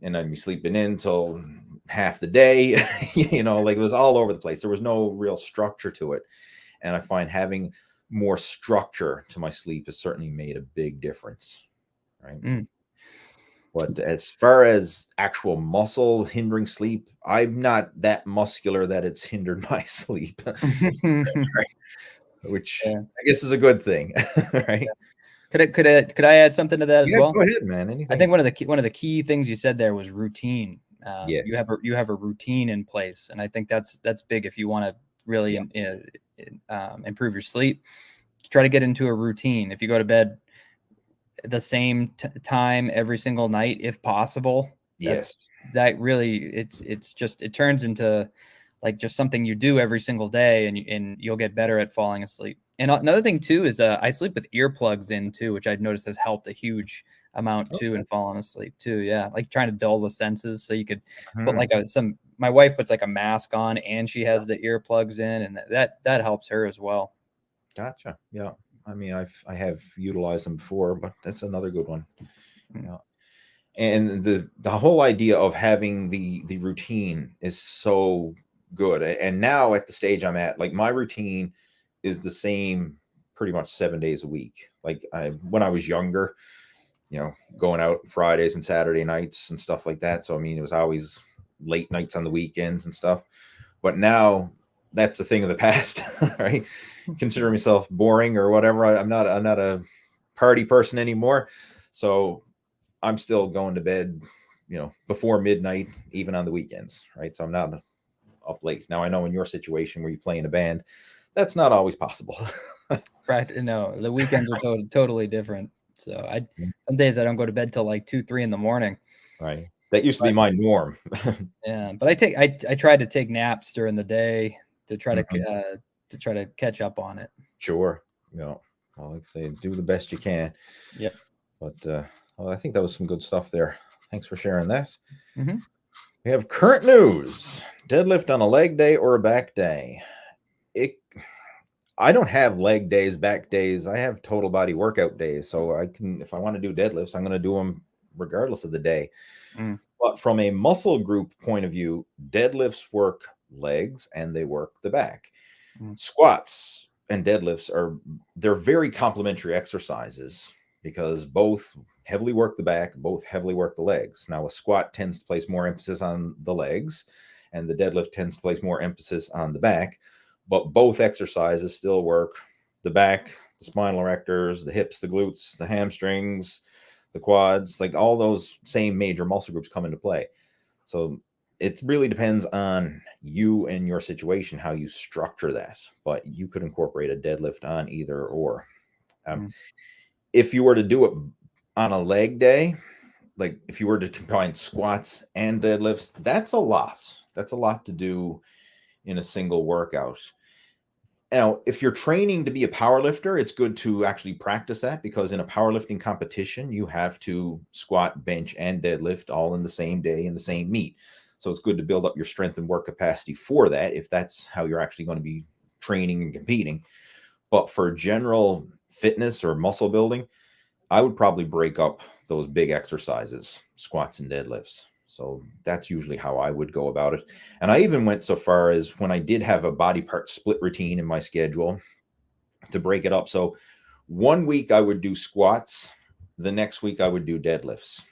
Speaker 1: and I'd be sleeping in till half the day. Like it was all over the place. There was no real structure to it. And I find having more structure to my sleep has certainly made a big difference. Right. But as far as actual muscle hindering sleep, I'm not that muscular that it's hindered my sleep, right? Which I guess is a good thing, right?
Speaker 2: Could I add something to that as well?
Speaker 1: Go ahead, man. Anything.
Speaker 2: I think one of the key things you said there was routine.
Speaker 1: Yes.
Speaker 2: You have a routine in place, and I think that's big if you want to really improve your sleep. Try to get into a routine. If you go to bed the same time every single night, if possible, that really it turns into like just something you do every single day, and you'll get better at falling asleep. And another thing too is I sleep with earplugs in too, which I've noticed has helped a huge amount too in falling asleep too. Yeah, like trying to dull the senses, so you could put like my wife puts like a mask on, and she has the earplugs in, and that helps her as well.
Speaker 1: Gotcha. Yeah. I mean, I have utilized them before, but that's another good one. Yeah. And the whole idea of having the routine is so good. And now at the stage I'm at, like my routine is the same pretty much 7 days a week. Like when I was younger, going out Fridays and Saturday nights and stuff like that. So, I mean, it was always late nights on the weekends and stuff. But now that's a thing of the past, right? Consider myself boring or whatever. I'm not a party person anymore. So I'm still going to bed, before midnight, even on the weekends, right? So I'm not up late. Now I know in your situation where you play in a band, that's not always possible.
Speaker 2: Right. No, the weekends are totally different. So some days I don't go to bed till like 2-3 in the morning.
Speaker 1: Right. That used to be my norm.
Speaker 2: Yeah, but I try to take naps during the day to try to catch up on it.
Speaker 1: Sure. Well, like I say, do the best you can.
Speaker 2: Yep.
Speaker 1: But I think that was some good stuff there. Thanks for sharing that.
Speaker 2: Mm-hmm.
Speaker 1: We have current news: deadlift on a leg day or a back day. I don't have leg days, back days. I have total body workout days. So I can, if I want to do deadlifts, I'm going to do them regardless of the day. But from a muscle group point of view, deadlifts work legs and they work the back. Squats and deadlifts they're very complementary exercises, because both heavily work the back, both heavily work the legs. Now, a squat tends to place more emphasis on the legs, and the deadlift tends to place more emphasis on the back. But both exercises still work the back, the spinal erectors, the hips, the glutes, the hamstrings, the quads, like all those same major muscle groups come into play. So it really depends on you and your situation, how you structure that. But you could incorporate a deadlift on either or. If you were to do it on a leg day, like if you were to combine squats and deadlifts, that's a lot. That's a lot to do in a single workout. Now, if you're training to be a power lifter, it's good to actually practice that, because in a powerlifting competition, you have to squat, bench, and deadlift all in the same day in the same meet. So it's good to build up your strength and work capacity for that, if that's how you're actually going to be training and competing. But for general fitness or muscle building, I would probably break up those big exercises, squats and deadlifts. So that's usually how I would go about it. And I even went so far as when I did have a body part split routine in my schedule to break it up. So one week I would do squats, the next week I would do deadlifts.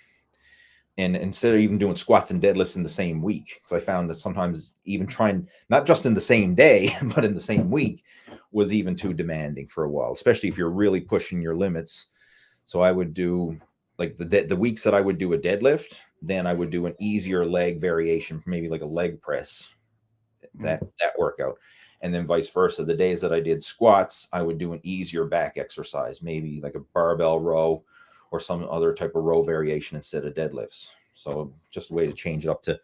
Speaker 1: And instead of even doing squats and deadlifts in the same week, because I found that sometimes even trying, not just in the same day, but in the same week, was even too demanding for a while, especially if you're really pushing your limits. So I would do like the weeks that I would do a deadlift, then I would do an easier leg variation, maybe like a leg press, that workout. And then vice versa. The days that I did squats, I would do an easier back exercise, maybe like a barbell row or some other type of row variation instead of deadlifts. So just a way to change it up to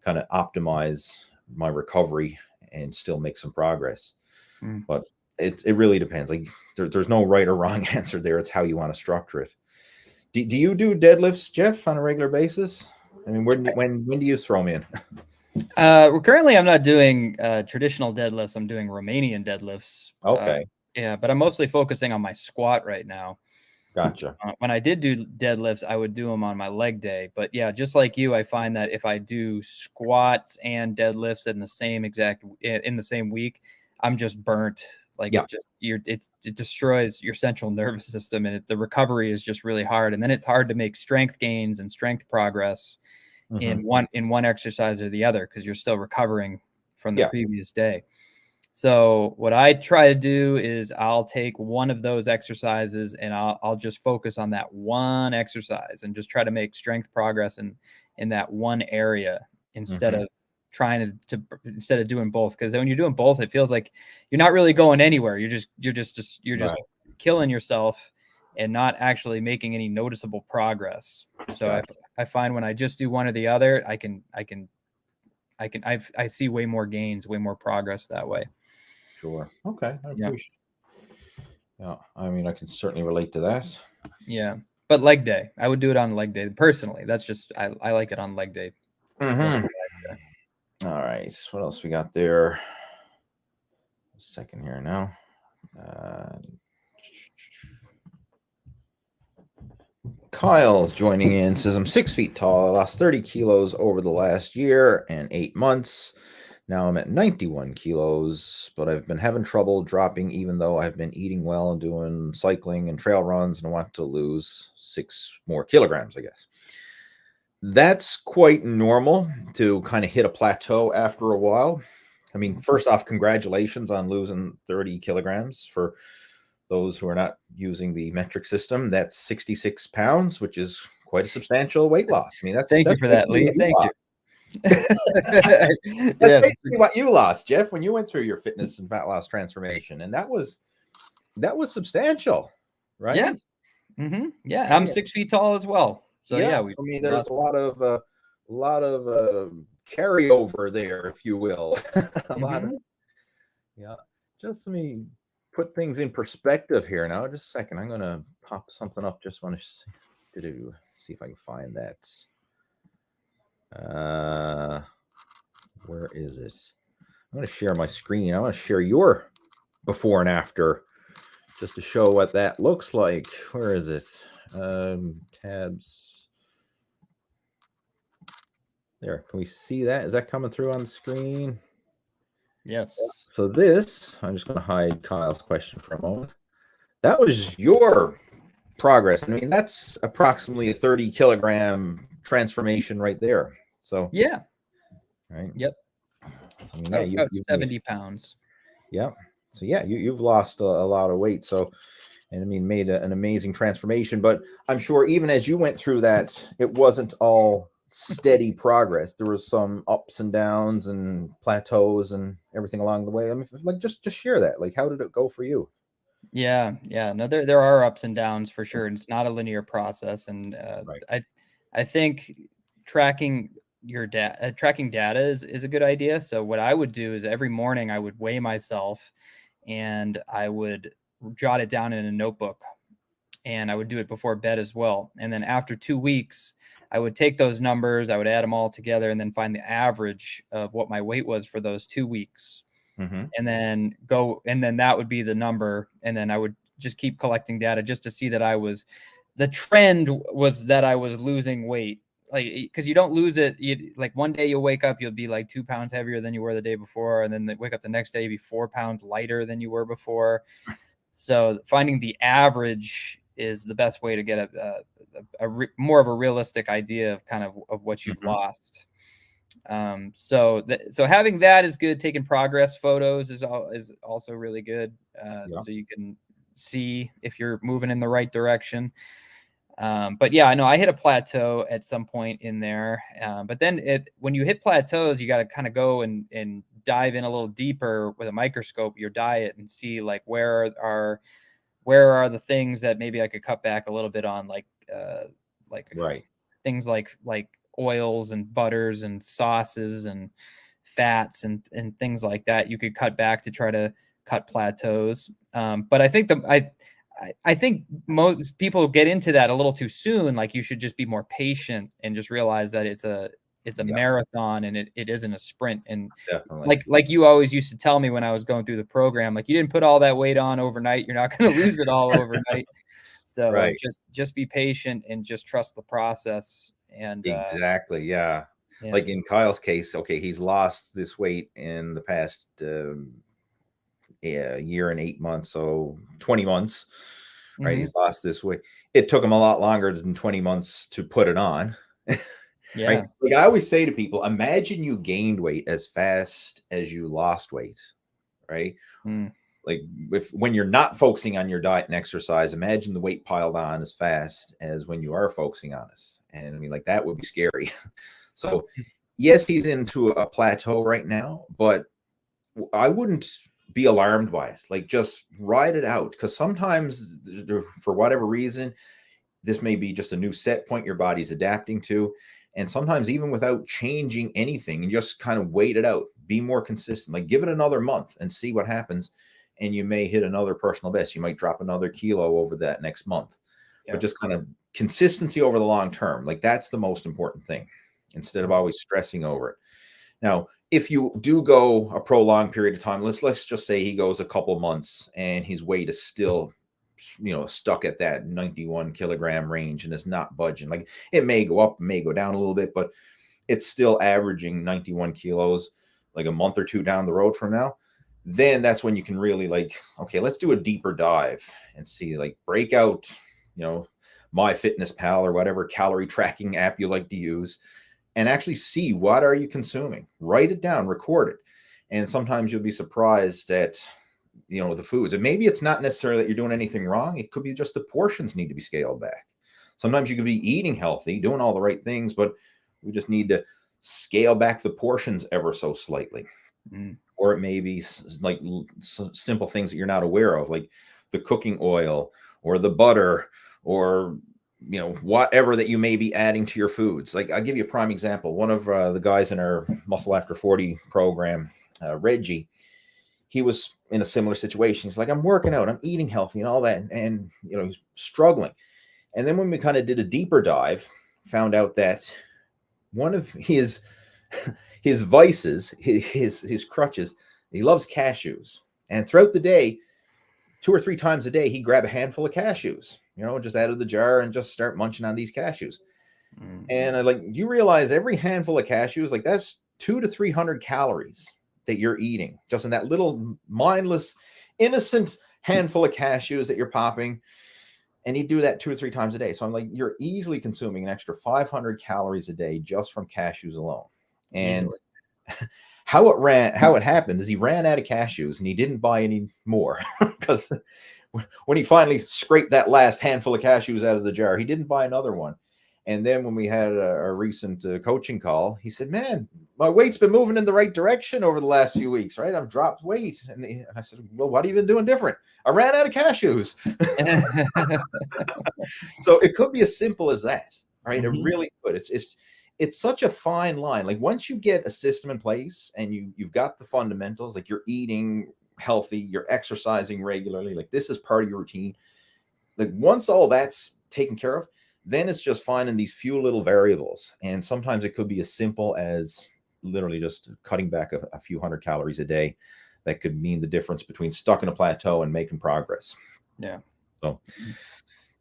Speaker 1: kind of optimize my recovery and still make some progress. But it really depends. Like there's no right or wrong answer there. It's how you want to structure it. Do you do deadlifts, Jeff, on a regular basis? I mean, when do you throw them in?
Speaker 2: Well, currently I'm not doing traditional deadlifts. I'm doing Romanian deadlifts.
Speaker 1: Okay.
Speaker 2: Yeah, but I'm mostly focusing on my squat right now.
Speaker 1: Gotcha.
Speaker 2: When I did do deadlifts, I would do them on my leg day. But yeah, just like you, I find that if I do squats and deadlifts in the same week, I'm just burnt. Like it destroys your central nervous system, and the recovery is just really hard. And then it's hard to make strength gains and strength progress in one exercise or the other because you're still recovering from the previous day. So what I try to do is I'll take one of those exercises and I'll just focus on that one exercise and just try to make strength progress in that one area instead of trying to instead of doing both. Because when you're doing both, it feels like you're not really going anywhere. You're just killing yourself and not actually making any noticeable progress. So I find when I just do one or the other, I see way more gains, way more progress that way.
Speaker 1: Sure. Okay. I appreciate it. Yeah. I mean, I can certainly relate to that.
Speaker 2: Yeah. But leg day, I would do it on leg day personally. That's just, I like it on leg day.
Speaker 1: All right. What else we got there? A second here now. Kyle's joining in, says, I'm 6 feet tall. I lost 30 kilos over the last year and 8 months. Now I'm at 91 kilos, but I've been having trouble dropping even though I've been eating well and doing cycling and trail runs, and I want to lose 6 more kilograms, I guess. That's quite normal to kind of hit a plateau after a while. I mean, first off, congratulations on losing 30 kilograms. For those who are not using the metric system, that's 66 pounds, which is quite a substantial weight loss. I mean,
Speaker 2: Thank you for that, Lee. Thank you.
Speaker 1: That's basically what you lost, Jeff, when you went through your fitness and fat loss transformation, and that was substantial, right?
Speaker 2: Yeah. Yeah, I'm 6 feet tall as well. So yeah,
Speaker 1: I mean, there's a lot of carryover there, if you will. Just let me put things in perspective here now. Just a second. I'm gonna pop something up. Just want to see if I can find that. Where is it? I'm going to share my screen. I want to share your before and after just to show what that looks like. Where is it? Tabs. There. Can we see that? Is that coming through on the screen?
Speaker 2: Yes.
Speaker 1: So this, I'm just going to hide Kyle's question for a moment. That was your progress. I mean, that's approximately a 30 kilogram transformation right there. So
Speaker 2: yeah.
Speaker 1: Right.
Speaker 2: Yep.
Speaker 1: I mean,
Speaker 2: about 70 pounds.
Speaker 1: Yeah. So yeah, you've lost a lot of weight. So, and I mean, made an amazing transformation. But I'm sure even as you went through that, it wasn't all steady progress. There was some ups and downs and plateaus and everything along the way. I mean, like just share that. Like, how did it go for you?
Speaker 2: Yeah. No, there are ups and downs for sure. And it's not a linear process. And I think tracking data is a good idea. So what I would do is every morning I would weigh myself and I would jot it down in a notebook, and I would do it before bed as well. And then after 2 weeks, I would take those numbers, I would add them all together and then find the average of what my weight was for those 2 weeks. And then that would be the number. And then I would just keep collecting data just to see that I was the trend was that I was losing weight. Like, because you don't lose it. Like one day you'll wake up, you'll be like 2 pounds heavier than you were the day before. And then wake up the next day, you'll be 4 pounds lighter than you were before. So finding the average is the best way to get more of a realistic idea of kind of what you've lost. So having that is good. Taking progress photos is also really good. So you can see if you're moving in the right direction. But yeah, I know I hit a plateau at some point in there. But then when you hit plateaus, you got to kind of go and dive in a little deeper with a microscope, your diet, and see like where are the things that maybe I could cut back a little bit on, like things like oils and butters and sauces and fats and things like that. You could cut back to try to cut plateaus. But I think I think most people get into that a little too soon. Like, you should just be more patient and just realize that it's a marathon, and it isn't a sprint. And
Speaker 1: definitely,
Speaker 2: like you always used to tell me when I was going through the program, like, you didn't put all that weight on overnight. You're not going to lose it all overnight. So just be patient and just trust the process. And
Speaker 1: exactly, yeah. Like in Kyle's case, okay, he's lost this weight in the past year and 8 months, so 20 months, right? He's lost this weight. It took him a lot longer than 20 months to put it on. Right? Like I always say to people, imagine you gained weight as fast as you lost weight, right? Like when you're not focusing on your diet and exercise, imagine the weight piled on as fast as when you are focusing on it. And I mean, like, that would be scary. So yes, he's into a plateau right now, but I wouldn't be alarmed by it. Like, just ride it out, because sometimes for whatever reason, this may be just a new set point your body's adapting to. And sometimes even without changing anything, you just kind of wait it out, be more consistent, like give it another month and see what happens. And you may hit another personal best. You might drop another kilo over that next month. But just kind of consistency over the long term. Like, that's the most important thing, instead of always stressing over it. Now, if you do go a prolonged period of time, let's just say he goes a couple months and his weight is still, stuck at that 91 kilogram range and is not budging. Like, it may go up, may go down a little bit, but it's still averaging 91 kilos like a month or two down the road from now. Then that's when you can really, like, okay, let's do a deeper dive and see, like, break out, MyFitnessPal or whatever calorie tracking app you like to use, and actually see, what are you consuming? Write it down, record it. And sometimes you'll be surprised at, the foods. And maybe it's not necessarily that you're doing anything wrong. It could be just the portions need to be scaled back. Sometimes you could be eating healthy, doing all the right things, but we just need to scale back the portions ever so slightly. Or it may be like simple things that you're not aware of, like the cooking oil or the butter, or whatever that you may be adding to your foods. Like, I'll give you a prime example. One of the guys in our Muscle After 40 program, Reggie, he was in a similar situation. He's like, I'm working out, I'm eating healthy and all that, and he's struggling. And then when we kind of did a deeper dive, found out that one of his vices, his crutches, he loves cashews. And throughout the day, 2 or 3 times a day, he'd grab a handful of cashews, just out of the jar and just start munching on these cashews. And I like, you realize every handful of cashews, like, that's 200 to 300 calories that you're eating just in that little mindless, innocent handful of cashews that you're popping. And he'd do that 2 or 3 times a day. So I'm like, you're easily consuming an extra 500 calories a day just from cashews alone. And how it happened is he ran out of cashews and he didn't buy any more, because when he finally scraped that last handful of cashews out of the jar, he didn't buy another one. And then when we had a recent coaching call, he said, man, my weight's been moving in the right direction over the last few weeks, right? I've dropped weight. And I said, well, what have you been doing different? I ran out of cashews. So it could be as simple as that, right? It really could. It's such a fine line. Like, once you get a system in place and you've got the fundamentals, like you're eating healthy, you're exercising regularly, like this is part of your routine. Like, once all that's taken care of, then it's just finding these few little variables. And sometimes it could be as simple as literally just cutting back a few hundred calories a day. That could mean the difference between stuck in a plateau and making progress.
Speaker 2: Yeah.
Speaker 1: So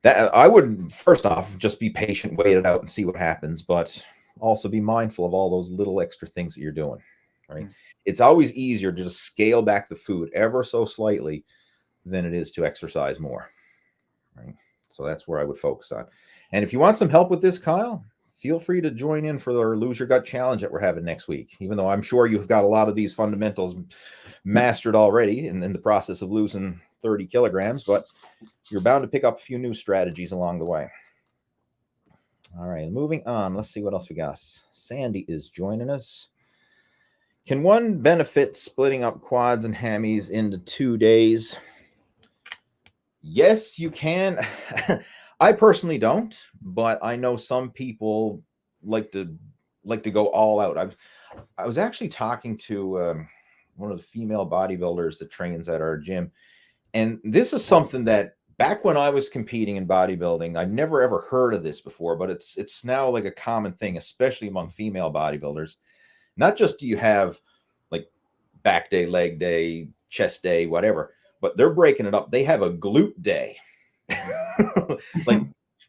Speaker 1: that I would first off just be patient, wait it out and see what happens, but also be mindful of all those little extra things that you're doing. Right. It's always easier to just scale back the food ever so slightly than it is to exercise more. Right. So that's where I would focus on. And if you want some help with this, Kyle, feel free to join in for the Lose Your Gut Challenge that we're having next week. Even though I'm sure you've got a lot of these fundamentals mastered already in the process of losing 30 kilograms, but you're bound to pick up a few new strategies along the way. All right, moving on. Let's see what else we got. Sandy is joining us. Can one benefit splitting up quads and hammies into 2 days? Yes, you can. I personally don't, but I know some people like to go all out. I was actually talking to one of the female bodybuilders that trains at our gym, and this is something that back when I was competing in bodybuilding, I've never ever heard of this before, but it's now like a common thing, especially among female bodybuilders. Not just do you have like back day, leg day, chest day, whatever, but they're breaking it up. They have a glute day. Like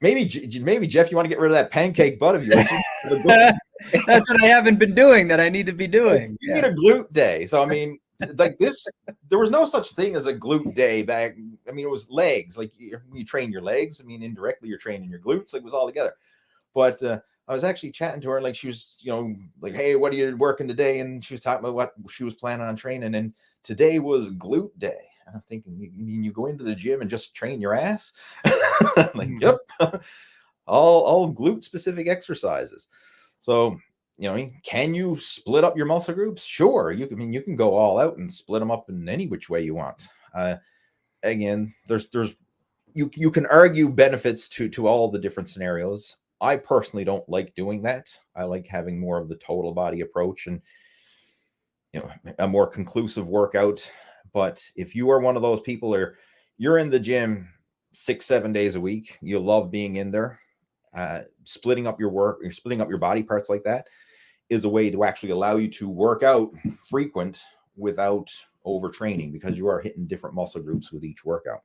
Speaker 1: maybe Jeff, you want to get rid of that pancake butt of yours.
Speaker 2: That's what I haven't been doing that I need to be doing.
Speaker 1: You need a glute day. So I mean, like this, there was no such thing as a glute day back. I mean, it was legs. Like you train your legs. I mean, indirectly you're training your glutes. Like it was all together. But I was actually chatting to her, like she was, like, hey, what are you working today? And she was talking about what she was planning on training. And today was glute day. And I'm thinking, you mean you go into the gym and just train your ass? Like, yep, all glute specific exercises. So, can you split up your muscle groups? Sure. You can go all out and split them up in any which way you want. Again, you can argue benefits to all the different scenarios. I personally don't like doing that. I like having more of the total body approach and a more conclusive workout. But if you are one of those people or you're in the gym 6-7 days a week, you love being in there, splitting up your work, you're splitting up your body parts like that is a way to actually allow you to work out frequent without overtraining, because you are hitting different muscle groups with each workout.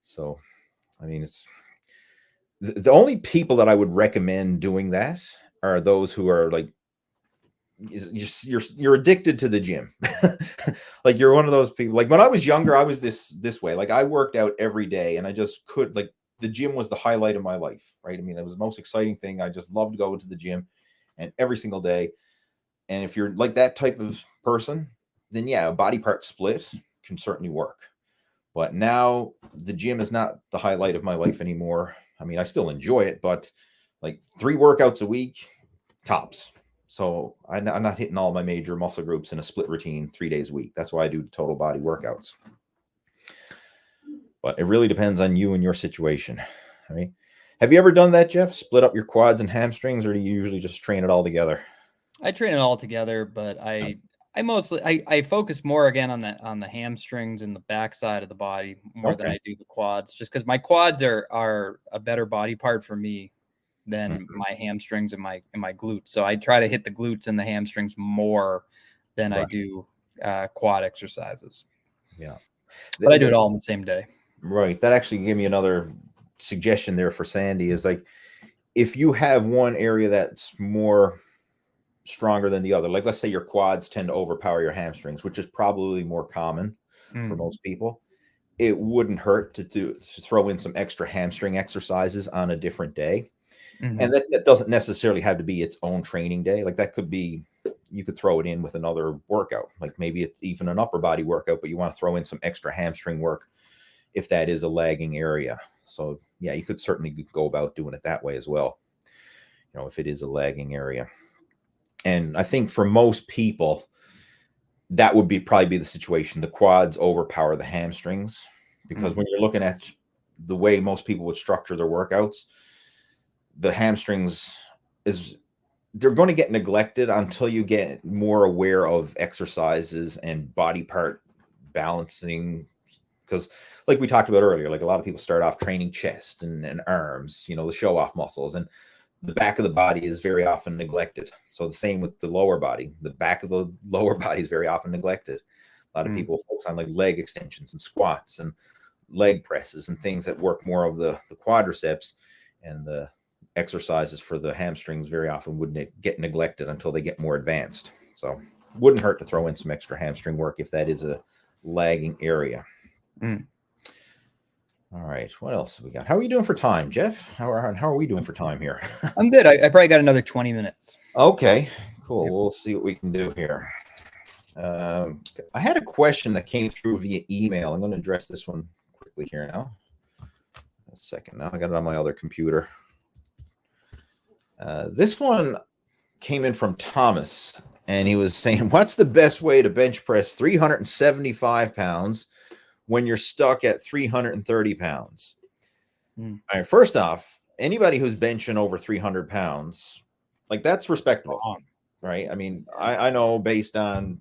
Speaker 1: So, I mean, it's the only people that I would recommend doing that are those who are like, you're addicted to the gym. Like you're one of those people. Like when I was younger, I was this way. Like I worked out every day and I just could, like, the gym was the highlight of my life, right? I mean, it was the most exciting thing. I just loved to go to the gym and every single day. And if you're like that type of person, then yeah, a body part split can certainly work. But now the gym is not the highlight of my life anymore. I mean, I still enjoy it, but like 3 workouts a week, tops. So I'm not hitting all my major muscle groups in a split routine 3 days a week. That's why I do total body workouts. But it really depends on you and your situation. I mean, have you ever done that, Jeff? Split up your quads and hamstrings, or do you usually just train it all together?
Speaker 2: I train it all together, but I mostly focus more again on the hamstrings and the backside of the body more than I do the quads, just because my quads are a better body part for me than my hamstrings and my glutes. So I try to hit the glutes and the hamstrings more than I do quad exercises.
Speaker 1: Yeah.
Speaker 2: But I do it all in the same day.
Speaker 1: Right. That actually gave me another suggestion there for Sandy, is like, if you have one area that's more stronger than the other, like let's say your quads tend to overpower your hamstrings, which is probably more common for most people, it wouldn't hurt to throw in some extra hamstring exercises on a different day. And that doesn't necessarily have to be its own training day. Like that could be, you could throw it in with another workout. Like maybe it's even an upper body workout, but you want to throw in some extra hamstring work if that is a lagging area. So yeah, you could certainly go about doing it that way as well, if it is a lagging area. And I think for most people, that would probably be the situation. The quads overpower the hamstrings, because when you're looking at the way most people would structure their workouts, the hamstrings they're going to get neglected until you get more aware of exercises and body part balancing. Because like we talked about earlier, like a lot of people start off training chest and arms, the show off muscles, and the back of the body is very often neglected. So the same with the lower body. The back of the lower body is very often neglected. A lot of people focus on like leg extensions and squats and leg presses and things that work more of the quadriceps, and the exercises for the hamstrings very often wouldn't get neglected until they get more advanced. So wouldn't hurt to throw in some extra hamstring work if that is a lagging area. All right, what else have we got? How are you doing for time, Jeff? How are we doing for time here?
Speaker 2: I'm good. I probably got another 20 minutes.
Speaker 1: Okay, cool.
Speaker 2: Yep.
Speaker 1: We'll see what we can do here. I had a question that came through via email. I'm going to address this one quickly here now. A second now. I got it on my other computer. This one came in from Thomas, and he was saying, what's the best way to bench press 375 pounds when you're stuck at 330 pounds? All right, first off, anybody who's benching over 300 pounds, like, that's respectable, right? I mean, I know based on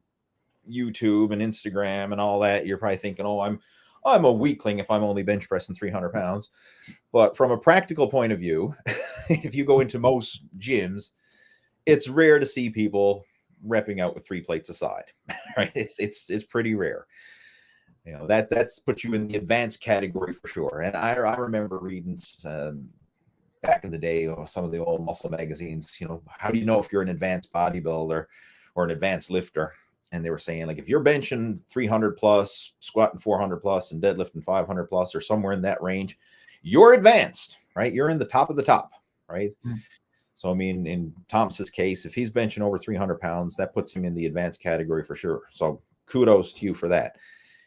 Speaker 1: YouTube and Instagram and all that, you're probably thinking, oh, I'm a weakling if I'm only bench pressing 300 pounds. But from a practical point of view, if you go into most gyms, it's rare to see people repping out with 3 plates aside, right? It's pretty rare. You know, that's put you in the advanced category for sure. And I remember reading back in the day, some of the old muscle magazines, you know, how do you know if you're an advanced bodybuilder or an advanced lifter? And they were saying, like, if you're benching 300 plus, squatting 400 plus, and deadlifting 500 plus, or somewhere in that range, you're advanced, right? You're in the top of the top, right? So, I mean, in Thomas's case, if he's benching over 300 pounds, that puts him in the advanced category for sure. So kudos to you for that.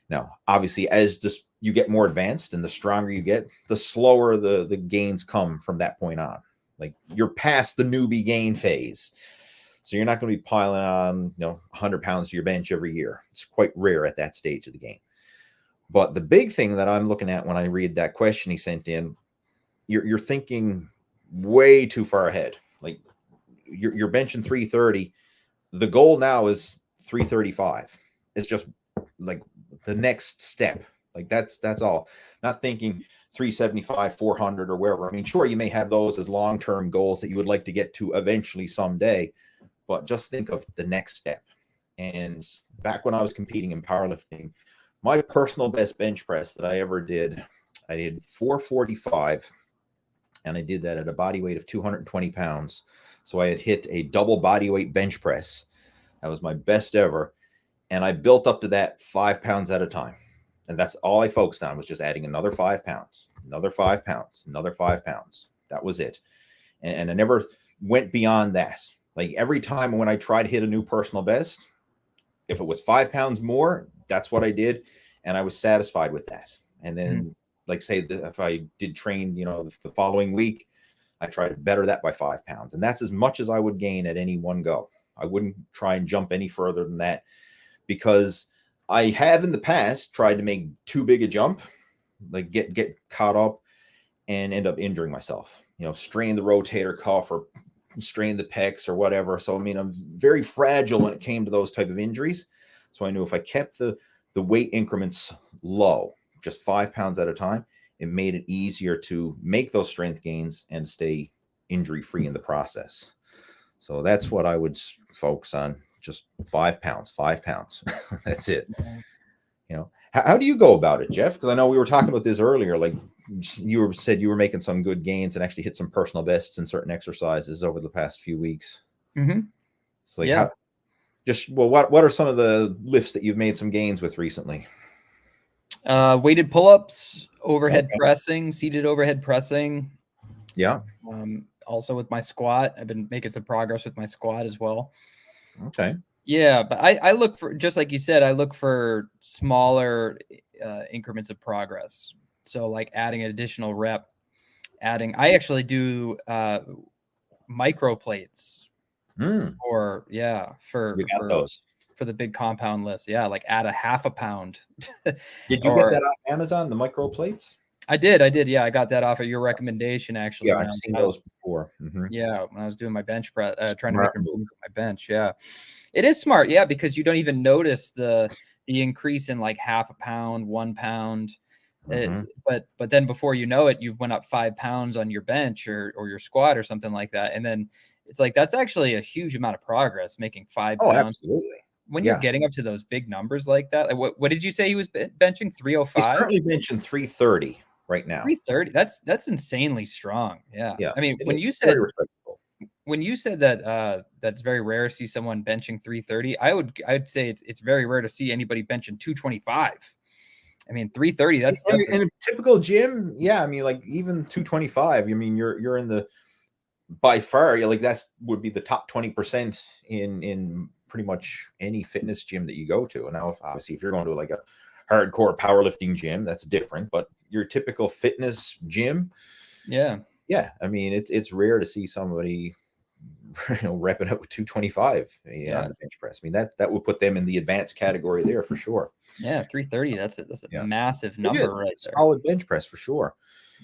Speaker 1: Now, obviously, as you get more advanced and the stronger you get, the slower the gains come from that point on. Like, you're past the newbie gain phase. So you're not going to be piling on, 100 pounds to your bench every year. It's quite rare at that stage of the game. But the big thing that I'm looking at when I read that question he sent in, you're thinking way too far ahead. Like, you're benching 330. The goal now is 335. It's just like the next step. Like, that's all. Not thinking 375, 400 or wherever. I mean, sure, you may have those as long-term goals that you would like to get to eventually someday, but just think of the next step. And back when I was competing in powerlifting, my personal best bench press that I ever did, I did 445, and I did that at a body weight of 220 pounds. So I had hit a double body weight bench press. That was my best ever. And I built up to that 5 pounds at a time. And that's all I focused on, was just adding another 5 pounds, another 5 pounds, another 5 pounds. That was it. And I never went beyond that. Like, every time when I tried to hit a new personal best, if it was 5 pounds more, that's what I did. And I was satisfied with that. And then, like, say if I did train, the following week, I tried to better that by 5 pounds. And that's as much as I would gain at any one go. I wouldn't try and jump any further than that, because I have in the past tried to make too big a jump, like get caught up and end up injuring myself, strain the rotator cuff or strain the pecs or whatever. So, I mean, I'm very fragile when it came to those type of injuries. So I knew if I kept the weight increments low, just 5 pounds at a time, it made it easier to make those strength gains and stay injury free in the process. So that's what I would focus on. Just 5 pounds, 5 pounds. That's it. How do you go about it, Jeff? Because I know we were talking about this earlier. Like, you said you were making some good gains and actually hit some personal bests in certain exercises over the past few weeks. So, like, what are some of the lifts that you've made some gains with recently?
Speaker 2: Weighted pull-ups, overhead pressing, seated overhead pressing.
Speaker 1: Yeah.
Speaker 2: Also with my squat, I've been making some progress with my squat as well.
Speaker 1: Okay.
Speaker 2: Yeah, but I look for, just like you said, I look for smaller increments of progress. So, like, adding an additional rep, I actually do micro plates for
Speaker 1: those
Speaker 2: for the big compound lifts. Yeah, like add a half a pound.
Speaker 1: Did you get that off Amazon, the micro plates?
Speaker 2: I did. Yeah, I got that off of your recommendation, actually.
Speaker 1: Yeah, I've seen those before.
Speaker 2: Yeah, when I was doing my bench press, trying to make improvements with my bench. Yeah, it is smart. Yeah, because you don't even notice the increase in, like, half a pound, 1 pound. But then before you know it, you've went up 5 pounds on your bench or your squat or something like that. And then it's like, that's actually a huge amount of progress, making 5 pounds.
Speaker 1: Absolutely.
Speaker 2: when you're getting up to those big numbers like that, like what did you say he was benching? 305?
Speaker 1: He's currently benching 330 right now.
Speaker 2: 330. That's insanely strong. Yeah.
Speaker 1: Yeah.
Speaker 2: I mean, when you said that that's very rare to see someone benching 330, I'd say it's very rare to see anybody benching 225. I mean, 330, that's
Speaker 1: in a typical gym. Yeah. I mean, like even 225, I mean, you're in the, by far, like that's would be the top 20% in pretty much any fitness gym that you go to. And now, obviously, if you're going to like a hardcore powerlifting gym, that's different. But your typical fitness gym, yeah. I mean, it's rare to see somebody, repping up with 225 on the bench press. I mean, that would put them in the advanced category there for sure.
Speaker 2: Yeah, 330. That's a massive number right there.
Speaker 1: Solid bench press for sure.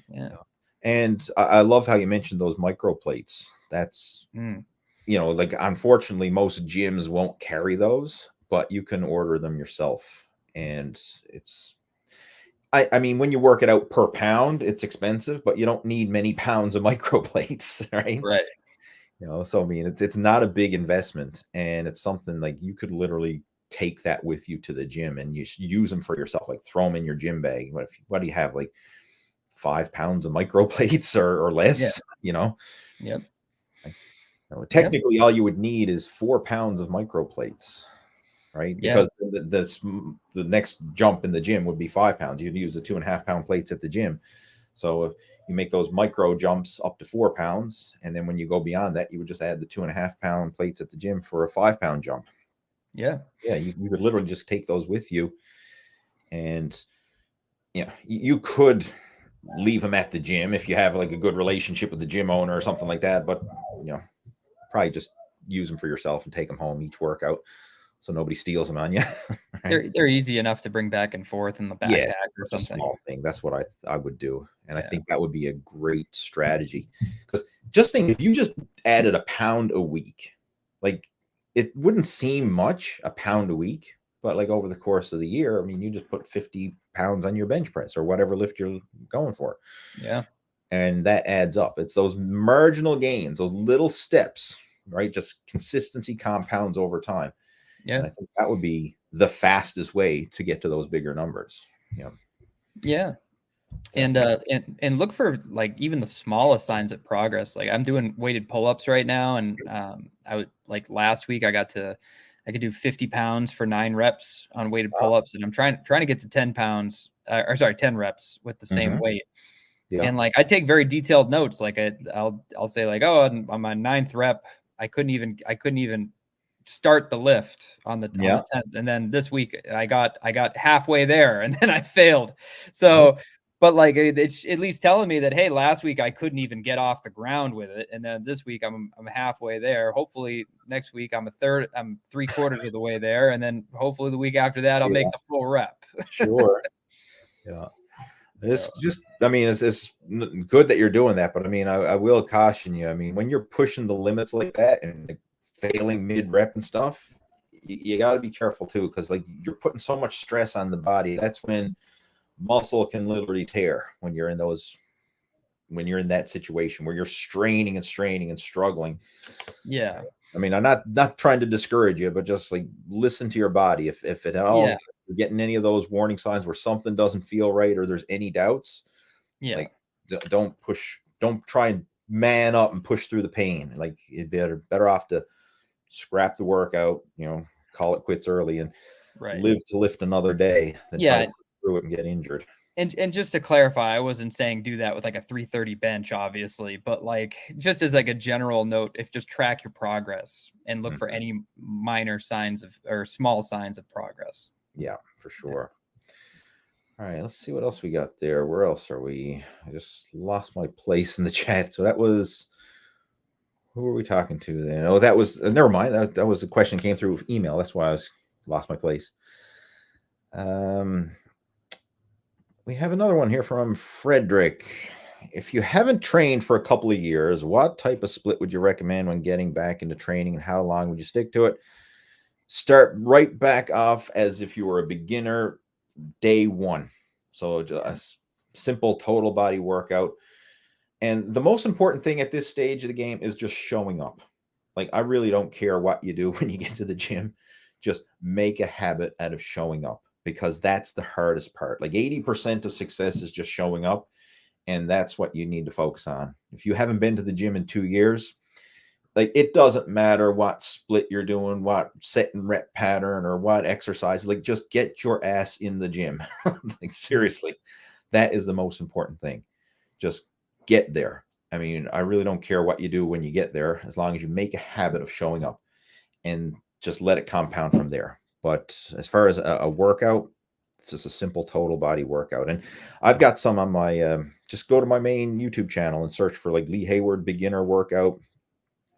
Speaker 2: Yeah.
Speaker 1: And I love how you mentioned those micro plates. That's, like, unfortunately, most gyms won't carry those, but you can order them yourself. And it's, I mean, when you work it out per pound, it's expensive, but you don't need many pounds of micro plates, right?
Speaker 2: Right.
Speaker 1: So I mean, it's not a big investment, and it's something like you could literally take that with you to the gym and you use them for yourself, like throw them in your gym bag. What do you have, like 5 pounds of micro plates or less?
Speaker 2: Yep.
Speaker 1: Technically, all you would need is 4 pounds of micro plates, right? Because the next jump in the gym would be 5 pounds. You'd use the 2.5 pound plates at the gym. So if you make those micro jumps up to 4 pounds, and then when you go beyond that, you would just add the 2.5 pound plates at the gym for a 5 pound jump.
Speaker 2: Yeah.
Speaker 1: You could literally just take those with you, and you could leave them at the gym if you have like a good relationship with the gym owner or something like that. But probably just use them for yourself and take them home each workout, so nobody steals them on you.
Speaker 2: Right? They're easy enough to bring back and forth in the backpack or something.
Speaker 1: A small thing. That's what I would do, and I think that would be a great strategy. Because just think, if you just added a pound a week, like it wouldn't seem much, a pound a week, but like over the course of the year, I mean, you just put 50 pounds on your bench press or whatever lift you're going for.
Speaker 2: Yeah.
Speaker 1: And that adds up. It's those marginal gains, those little steps, right? Just consistency compounds over time.
Speaker 2: Yeah.
Speaker 1: And I think that would be the fastest way to get to those bigger numbers.
Speaker 2: Yeah. And look for like even the smallest signs of progress. Like I'm doing weighted pull-ups right now. And I would, like last week I could do 50 pounds for 9 reps on weighted pull-ups. And I'm trying to get to 10 pounds, 10 reps with the same weight. Yeah. And like I take very detailed notes. Like I'll say like, oh, on my 9th rep, I couldn't even start the lift on the 10th. And then this week I got halfway there and then I failed. So, but like it's at least telling me that, hey, last week I couldn't even get off the ground with it. And then this week I'm halfway there. Hopefully next week I'm 3/4 of the way there. And then hopefully the week after that, I'll make the full rep.
Speaker 1: Sure. Yeah. It's just, I mean, it's good that you're doing that, but I mean, I will caution you. I mean, when you're pushing the limits like that and failing mid rep and stuff, you got to be careful too, because like you're putting so much stress on the body. That's when muscle can literally tear, when you're in that situation where you're straining and struggling.
Speaker 2: Yeah.
Speaker 1: I mean, I'm not trying to discourage you, but just like listen to your body. If it at all you're getting any of those warning signs where something doesn't feel right or there's any doubts, like don't try and man up and push through the pain. Like you're better off to scrap the workout, call it quits early and live to lift another day than try to push through it and get injured.
Speaker 2: And just to clarify, I wasn't saying do that with like a 330 bench, obviously, but like just as like a general note, if just track your progress and look for any minor signs or small signs of progress.
Speaker 1: Yeah, for sure. All right, let's see what else we got there. Where else are we? I just lost my place in the chat. So that was, who were we talking to then? Oh, that was, never mind. That was a question that came through with email. That's why I lost my place. We have another one here from Frederick. If you haven't trained for a couple of years, what type of split would you recommend when getting back into training, and how long would you stick to it? Start right back off as if you were a beginner day one. So just a simple total body workout. And the most important thing at this stage of the game is just showing up. Like, I really don't care what you do when you get to the gym. just make a habit out of showing up, because that's the hardest part. Like 80% of success is just showing up. And that's what you need to focus on. If you haven't been to the gym in 2 years, like it doesn't matter what split you're doing, what set and rep pattern or what exercise, like just get your ass in the gym. Like seriously, that is the most important thing. Just get there. I mean, I really don't care what you do when you get there, as long as you make a habit of showing up and just let it compound from there. But as far as a workout, it's just a simple total body workout. And I've got some on my, just go to my main YouTube channel and search for like Lee Hayward beginner workout.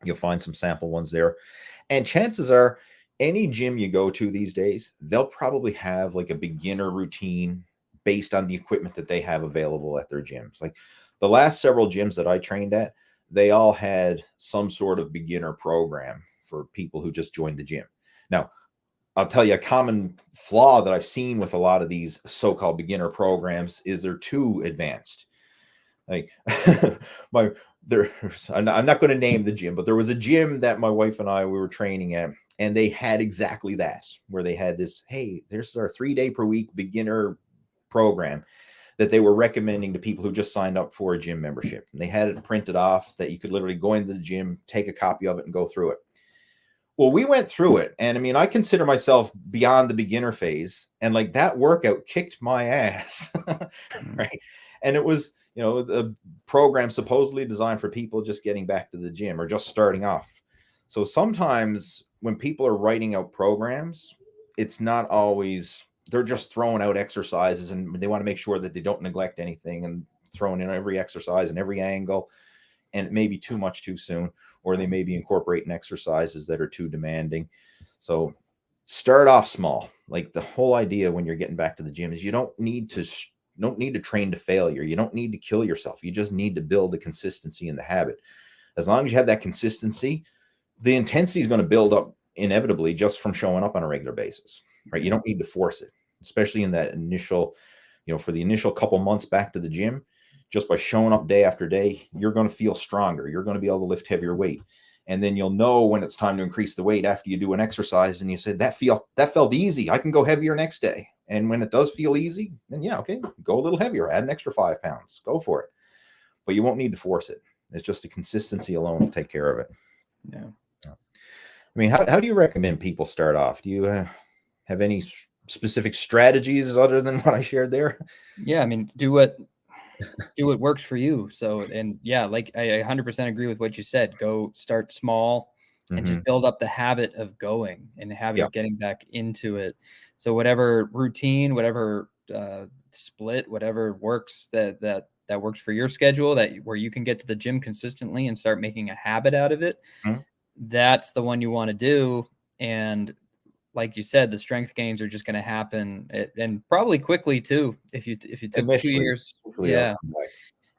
Speaker 1: You'll find some sample ones there. And chances are, any gym you go to these days, they'll probably have like a beginner routine based on the equipment that they have available at their gyms. Like the last several gyms that I trained at, they all had some sort of beginner program for people who just joined the gym. Now, I'll tell you a common flaw that I've seen with a lot of these so-called beginner programs is they're too advanced. Like I'm not going to name the gym, but there was a gym that my wife and we were training at, and they had exactly that, where they had this, hey, there's our 3-day per week beginner program that they were recommending to people who just signed up for a gym membership. And they had it printed off that you could literally go into the gym, take a copy of it, and go through it. Well, we went through it, and I mean, I consider myself beyond the beginner phase, and like that workout kicked my ass, right? And it was, a program supposedly designed for people just getting back to the gym or just starting off. So sometimes when people are writing out programs, it's not always, they're just throwing out exercises and they want to make sure that they don't neglect anything and throwing in every exercise and every angle. And it may be too much too soon, or they may be incorporating exercises that are too demanding. So start off small. Like the whole idea when you're getting back to the gym is you don't need to train to failure. You don't need to kill yourself. You just need to build the consistency in the habit. As long as you have that consistency, the intensity is going to build up inevitably just from showing up on a regular basis, right? You don't need to force it, especially in that initial, for the initial couple months back to the gym. Just by showing up day after day, you're going to feel stronger. You're going to be able to lift heavier weight. And then you'll know when it's time to increase the weight after you do an exercise and you say, that felt easy. I can go heavier next day. And when it does feel easy, then yeah, okay, go a little heavier, add an extra 5 pounds, go for it. But you won't need to force it. It's just the consistency alone to take care of it.
Speaker 2: Yeah.
Speaker 1: I mean, how do you recommend people start off? Do you have any specific strategies other than what I shared there?
Speaker 2: Yeah. I mean, do what works for you. So, and yeah, like I 100% agree with what you said. Go start small and just build up the habit of going and the habit of getting back into it. So whatever routine, whatever split, whatever works that works for your schedule, where you can get to the gym consistently and start making a habit out of it. That's the one you want to do. And like you said, the strength gains are just going to happen, and probably quickly too. If you took initially, 2 years,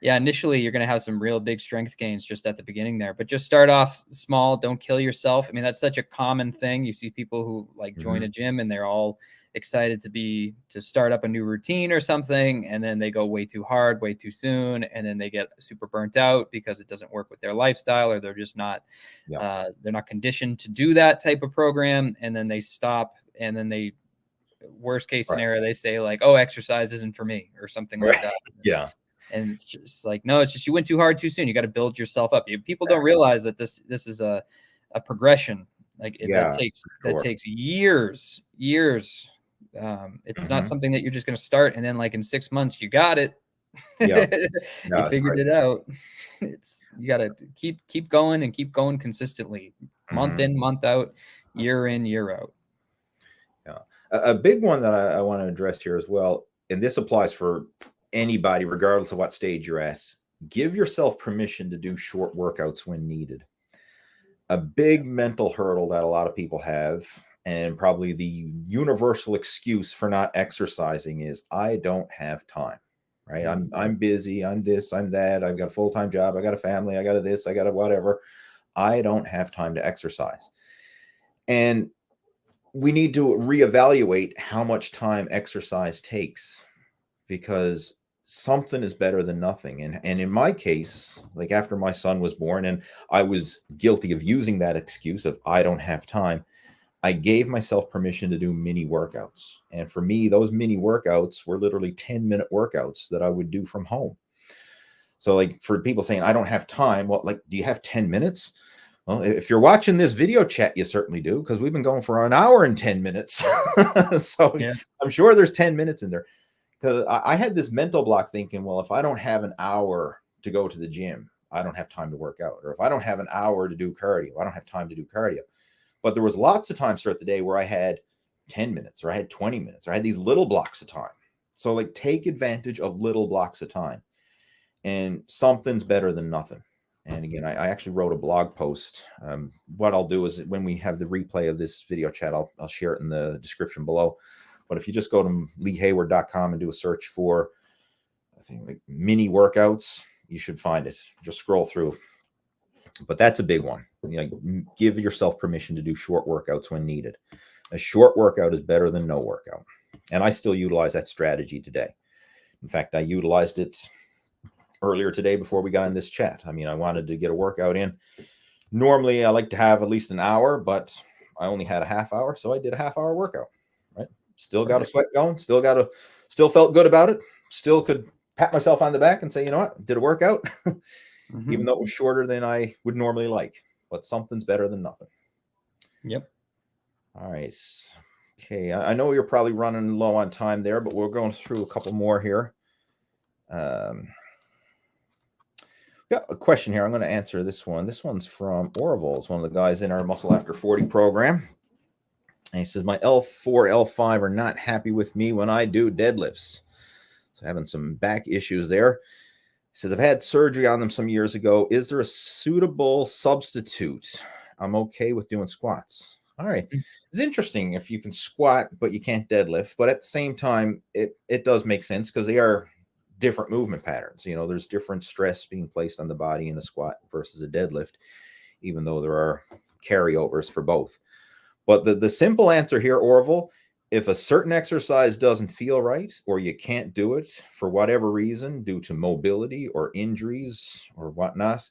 Speaker 2: initially you're going to have some real big strength gains just at the beginning there. But just start off small. Don't kill yourself. I mean, that's such a common thing. You see people who like join a gym and they're all excited to start up a new routine or something, and then they go way too hard, way too soon, and then they get super burnt out because it doesn't work with their lifestyle, or they're just not they're not conditioned to do that type of program, and then they stop, and then they, worst case scenario, they say like, oh, exercise isn't for me or something like that. And it's just like, no, it's just you went too hard too soon. You got to build yourself up. People don't realize that this is a progression. Like that takes years. It's not something that you're just going to start and then like in 6 months you got it. You figured it out. You got to keep going and keep going consistently, month in, month out, year in, year out.
Speaker 1: Yeah, a big one that I want to address here as well, and this applies for anybody regardless of what stage you're at. Give yourself permission to do short workouts when needed. A big mental hurdle that a lot of people have, and probably the universal excuse for not exercising, is I don't have time, right? I'm busy, I'm this, I'm that, I've got a full-time job, I got a family, I got a this, I got a whatever. I don't have time to exercise. And we need to reevaluate how much time exercise takes, because something is better than nothing. And in my case, like after my son was born, and I was guilty of using that excuse of I don't have time, I gave myself permission to do mini workouts. And for me, those mini workouts were literally 10-minute workouts that I would do from home. So like for people saying, I don't have time. Well, like, do you have 10 minutes? Well, if you're watching this video chat, you certainly do, because we've been going for an hour and 10 minutes. So
Speaker 2: Yeah.
Speaker 1: I'm sure there's 10 minutes in there. Because I had this mental block thinking, well, if I don't have an hour to go to the gym, I don't have time to work out. Or if I don't have an hour to do cardio, I don't have time to do cardio. But there was lots of times throughout the day where I had 10 minutes or I had 20 minutes or I had these little blocks of time. So like take advantage of little blocks of time, and something's better than nothing. And again, I actually wrote a blog post. What I'll do is when we have the replay of this video chat, I'll share it in the description below. But if you just go to leehayward.com and do a search for, I think, like mini workouts, you should find it. Just scroll through. But that's a big one. Give yourself permission to do short workouts when needed. A short workout is better than no workout. And I still utilize that strategy today. In fact, I utilized it earlier today before we got in this chat. I mean, I wanted to get a workout in. Normally, I like to have at least an hour, but I only had a half hour, so I did a half-hour workout. Right? Still got a sweat going. Still felt good about it. Still could pat myself on the back and say, you know what, did a workout, even though it was shorter than I would normally like. But something's better than nothing.
Speaker 2: Yep.
Speaker 1: All right. Okay. I know you're probably running low on time there, but we're going through a couple more here. Got a question here. I'm going to answer this one. This one's from Orville. It's one of the guys in our Muscle After 40 program. And he says, my L4, L5 are not happy with me when I do deadlifts. So having some back issues there. He says, I've had surgery on them some years ago. Is there a suitable substitute? I'm okay with doing squats. All right. It's interesting if you can squat, but you can't deadlift. But at the same time, it does make sense because they are different movement patterns. There's different stress being placed on the body in a squat versus a deadlift, even though there are carryovers for both. But the simple answer here, Orville, if a certain exercise doesn't feel right, or you can't do it for whatever reason due to mobility or injuries or whatnot,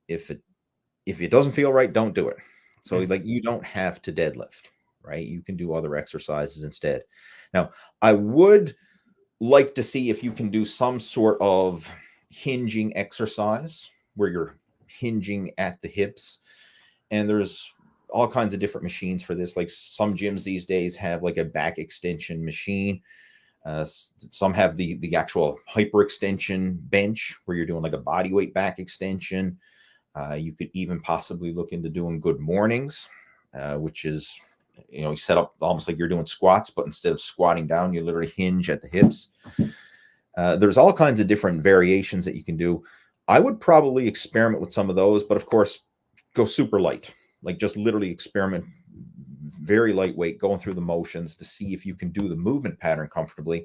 Speaker 1: if it doesn't feel right, don't do it. So like you don't have to deadlift, right? You can do other exercises instead. Now, I would like to see if you can do some sort of hinging exercise where you're hinging at the hips. And there's all kinds of different machines for this. Like some gyms these days have like a back extension machine. Some have the actual hyperextension bench where you're doing like a body weight back extension. You could even possibly look into doing good mornings, which is, you set up almost like you're doing squats, but instead of squatting down, you literally hinge at the hips. There's all kinds of different variations that you can do. I would probably experiment with some of those, but of course, go super light. Like just literally experiment very lightweight, going through the motions to see if you can do the movement pattern comfortably,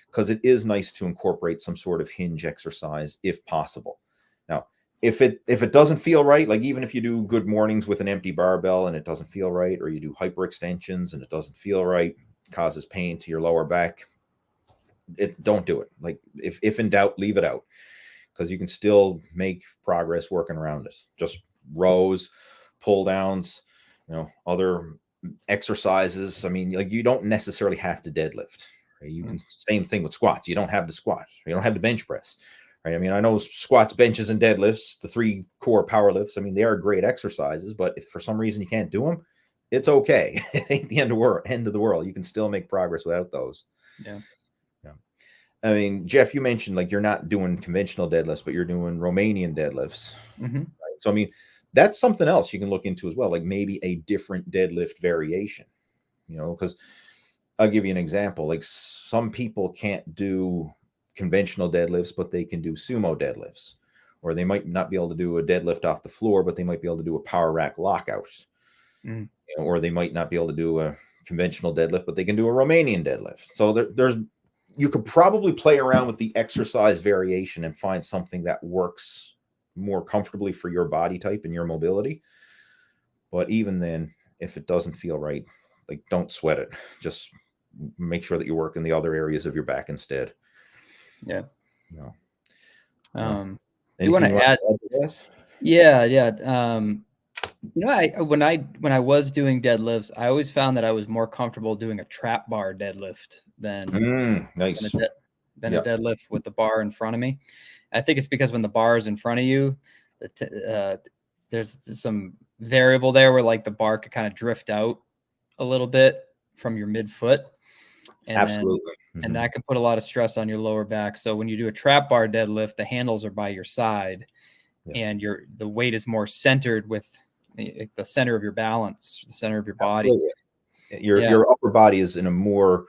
Speaker 1: because it is nice to incorporate some sort of hinge exercise if possible. Now, if it doesn't feel right, like even if you do good mornings with an empty barbell and it doesn't feel right, or you do hyperextensions and it doesn't feel right, causes pain to your lower back, don't do it. Like if in doubt, leave it out, because you can still make progress working around it. Just rows, pull downs, other exercises. I mean, like you don't necessarily have to deadlift. Right? You can same thing with squats. You don't have to squat. You don't have to bench press. Right? I mean, I know squats, benches, and deadlifts, the 3 core power lifts. I mean, they are great exercises, but if for some reason you can't do them, it's okay. It ain't the end of the world. You can still make progress without those.
Speaker 2: Yeah.
Speaker 1: I mean, Jeff, you mentioned like you're not doing conventional deadlifts, but you're doing Romanian deadlifts. Right? So, I mean, that's something else you can look into as well, like maybe a different deadlift variation, because I'll give you an example. Like some people can't do conventional deadlifts, but they can do sumo deadlifts, or they might not be able to do a deadlift off the floor, but they might be able to do a power rack lockout, or they might not be able to do a conventional deadlift, but they can do a Romanian deadlift. So you could probably play around with the exercise variation and find something that works more comfortably for your body type and your mobility. But even then, if it doesn't feel right, like don't sweat it. Just make sure that you work in the other areas of your back instead.
Speaker 2: Yeah.
Speaker 1: No.
Speaker 2: Do you want to add?
Speaker 1: To this?
Speaker 2: Yeah. You know, when I was doing deadlifts, I always found that I was more comfortable doing a trap bar deadlift than a
Speaker 1: Nice.
Speaker 2: de- than a
Speaker 1: Yeah,
Speaker 2: deadlift with the bar in front of me. I think it's because when the bar is in front of you, there's some variable there where like the bar could kind of drift out a little bit from your midfoot, and then
Speaker 1: absolutely.
Speaker 2: and
Speaker 1: Hmm.
Speaker 2: that can put a lot of stress on your lower back. So when you do a trap bar deadlift, the handles are by your side,
Speaker 1: Yeah,
Speaker 2: and the weight is more centered with the center of your balance, the center of your body.
Speaker 1: absolutely. Your
Speaker 2: Yeah,
Speaker 1: your upper body is in a more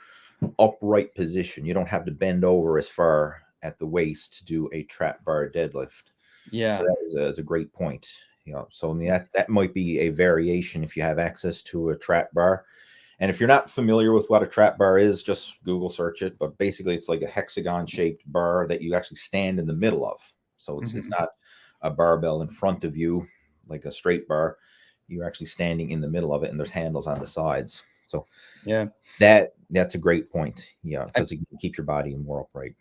Speaker 1: upright position. You don't have to bend over as far at the waist to do a trap bar deadlift. So
Speaker 2: yeah,
Speaker 1: that's a great point. So I mean that might be a variation if you have access to a trap bar. And if you're not familiar with what a trap bar is, just Google search it. But basically, it's like a hexagon shaped bar that you actually stand in the middle of. So it's
Speaker 2: hmm,
Speaker 1: not a barbell in front of you like a straight bar. You're actually standing in the middle of it, and there's handles on the sides. So
Speaker 2: yeah.
Speaker 1: that's a great point. Yeah,
Speaker 2: I
Speaker 1: because it keeps your body more upright.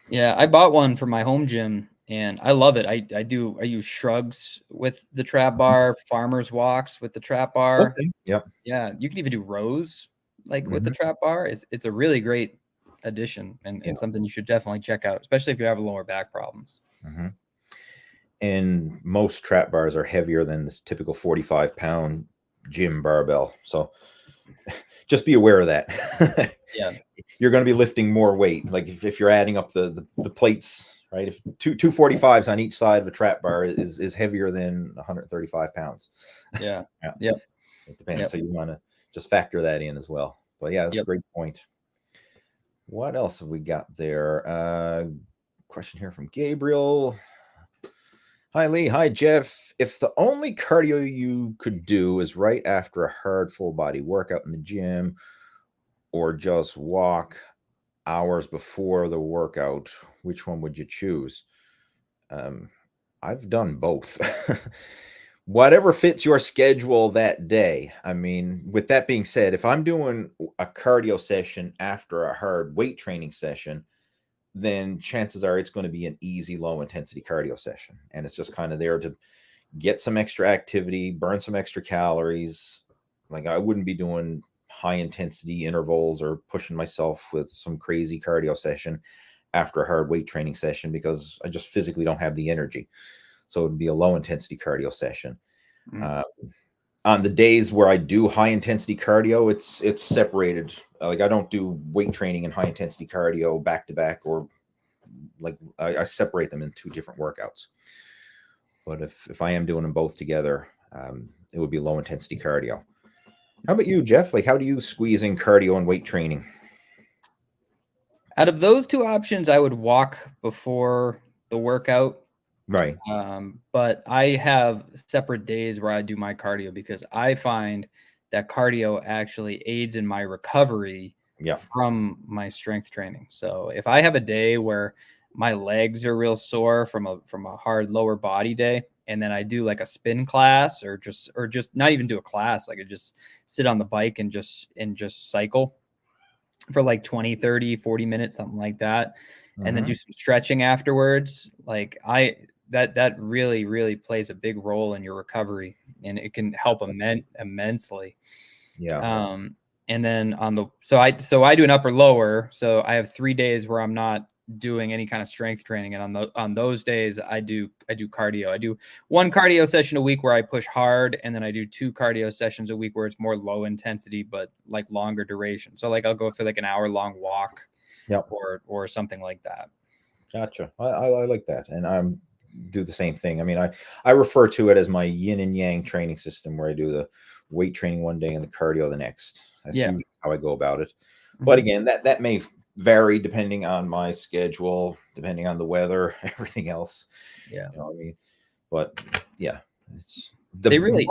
Speaker 2: Yeah, I bought one for my home gym and I love it. I use shrugs with the trap bar, farmers walks with the trap bar.
Speaker 1: Okay. Yep.
Speaker 2: Yeah, you can even do rows like with the
Speaker 1: Hmm.
Speaker 2: trap bar. It's a really great addition
Speaker 1: Yeah.
Speaker 2: and something you should definitely check out, especially if you have lower back problems.
Speaker 1: Hmm. And most trap bars are heavier than this typical 45-pound gym barbell. So just be aware of that.
Speaker 2: Yeah.
Speaker 1: You're going to be lifting more weight. Like if you're adding up the plates, right? If 245s on each side of a trap bar is heavier than 135 pounds.
Speaker 2: Yeah.
Speaker 1: Yeah,
Speaker 2: Yep.
Speaker 1: it depends.
Speaker 2: Yep.
Speaker 1: So you want to just factor that in as well. But yeah, that's a
Speaker 2: Yep.
Speaker 1: great point. What else have we got there? Question here from Gabriel. Hi, Lee. Hi, Jeff. If the only cardio you could do is right after a hard full body workout in the gym or just walk hours before the workout, which one would you choose? Um, I've done both. Whatever fits your schedule that day. I mean, with that being said, if I'm doing a cardio session after a hard weight training session, then chances are it's going to be an easy, low intensity cardio session. And it's just kind of there to get some extra activity, burn some extra calories. Like I wouldn't be doing high intensity intervals or pushing myself with some crazy cardio session after a hard weight training session because I just physically don't have the energy. So it would be a low intensity cardio session.
Speaker 2: Mm.
Speaker 1: Uh, on the days where I do high intensity cardio, it's separated. Like I don't do weight training and high intensity cardio back to back, or like I separate them in two different workouts. But if I am doing them both together, it would be low intensity cardio. How about you, Jeff? Like, how do you squeeze in cardio and weight training?
Speaker 2: Out of those two options, I would walk before the workout.
Speaker 1: Right.
Speaker 2: But I have separate days where I do my cardio because I find that cardio actually aids in my recovery
Speaker 1: Yeah.
Speaker 2: from my strength training. So if I have a day where my legs are real sore from a hard lower body day, and then I do like a spin class or just not even do a class, like I just sit on the bike and just cycle for like 20, 30, 40 minutes, something like that, and then
Speaker 1: Hmm.
Speaker 2: do some stretching afterwards. Like that really, really plays a big role in your recovery and it can help immensely.
Speaker 1: Yeah.
Speaker 2: Um, and then so I do an upper lower. So I have 3 days where I'm not doing any kind of strength training. And on those days I do cardio. I do one cardio session a week where I push hard, and then I do two cardio sessions a week where it's more low intensity, but like longer duration. So like I'll go for like an hour long walk
Speaker 1: Yep.
Speaker 2: or something like that.
Speaker 1: Gotcha. I like that, and I'm do the same thing. I mean, I refer to it as my yin and yang training system, where I do the weight training one day and the cardio the next. That's
Speaker 2: Yeah.
Speaker 1: usually how I go about it. But
Speaker 2: Mhm.
Speaker 1: again, that may vary depending on my schedule, depending on the weather, everything else.
Speaker 2: Yeah.
Speaker 1: You know what I mean? But yeah, it's
Speaker 2: They
Speaker 1: the
Speaker 2: really,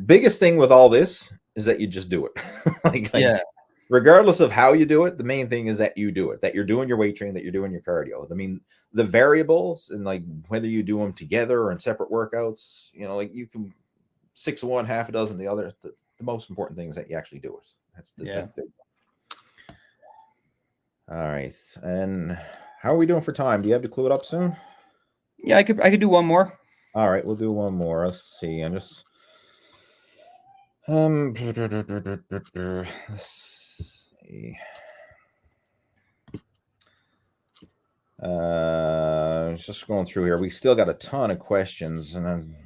Speaker 1: biggest thing with all this is that you just do it. like
Speaker 2: yeah.
Speaker 1: regardless of how you do it, the main thing is that you do it, that you're doing your weight training, that you're doing your cardio. I mean, the variables and like whether you do them together or in separate workouts, like you can six of one, half a dozen the other. The most important thing is that you actually do it. That's
Speaker 2: Yeah.
Speaker 1: big. All right. And how are we doing for time? Do you have to clue it up soon?
Speaker 2: Yeah, I could do one more.
Speaker 1: All right, we'll do one more. Let's see. I'm just Let's see. Just going through here. We still got a ton of questions, and then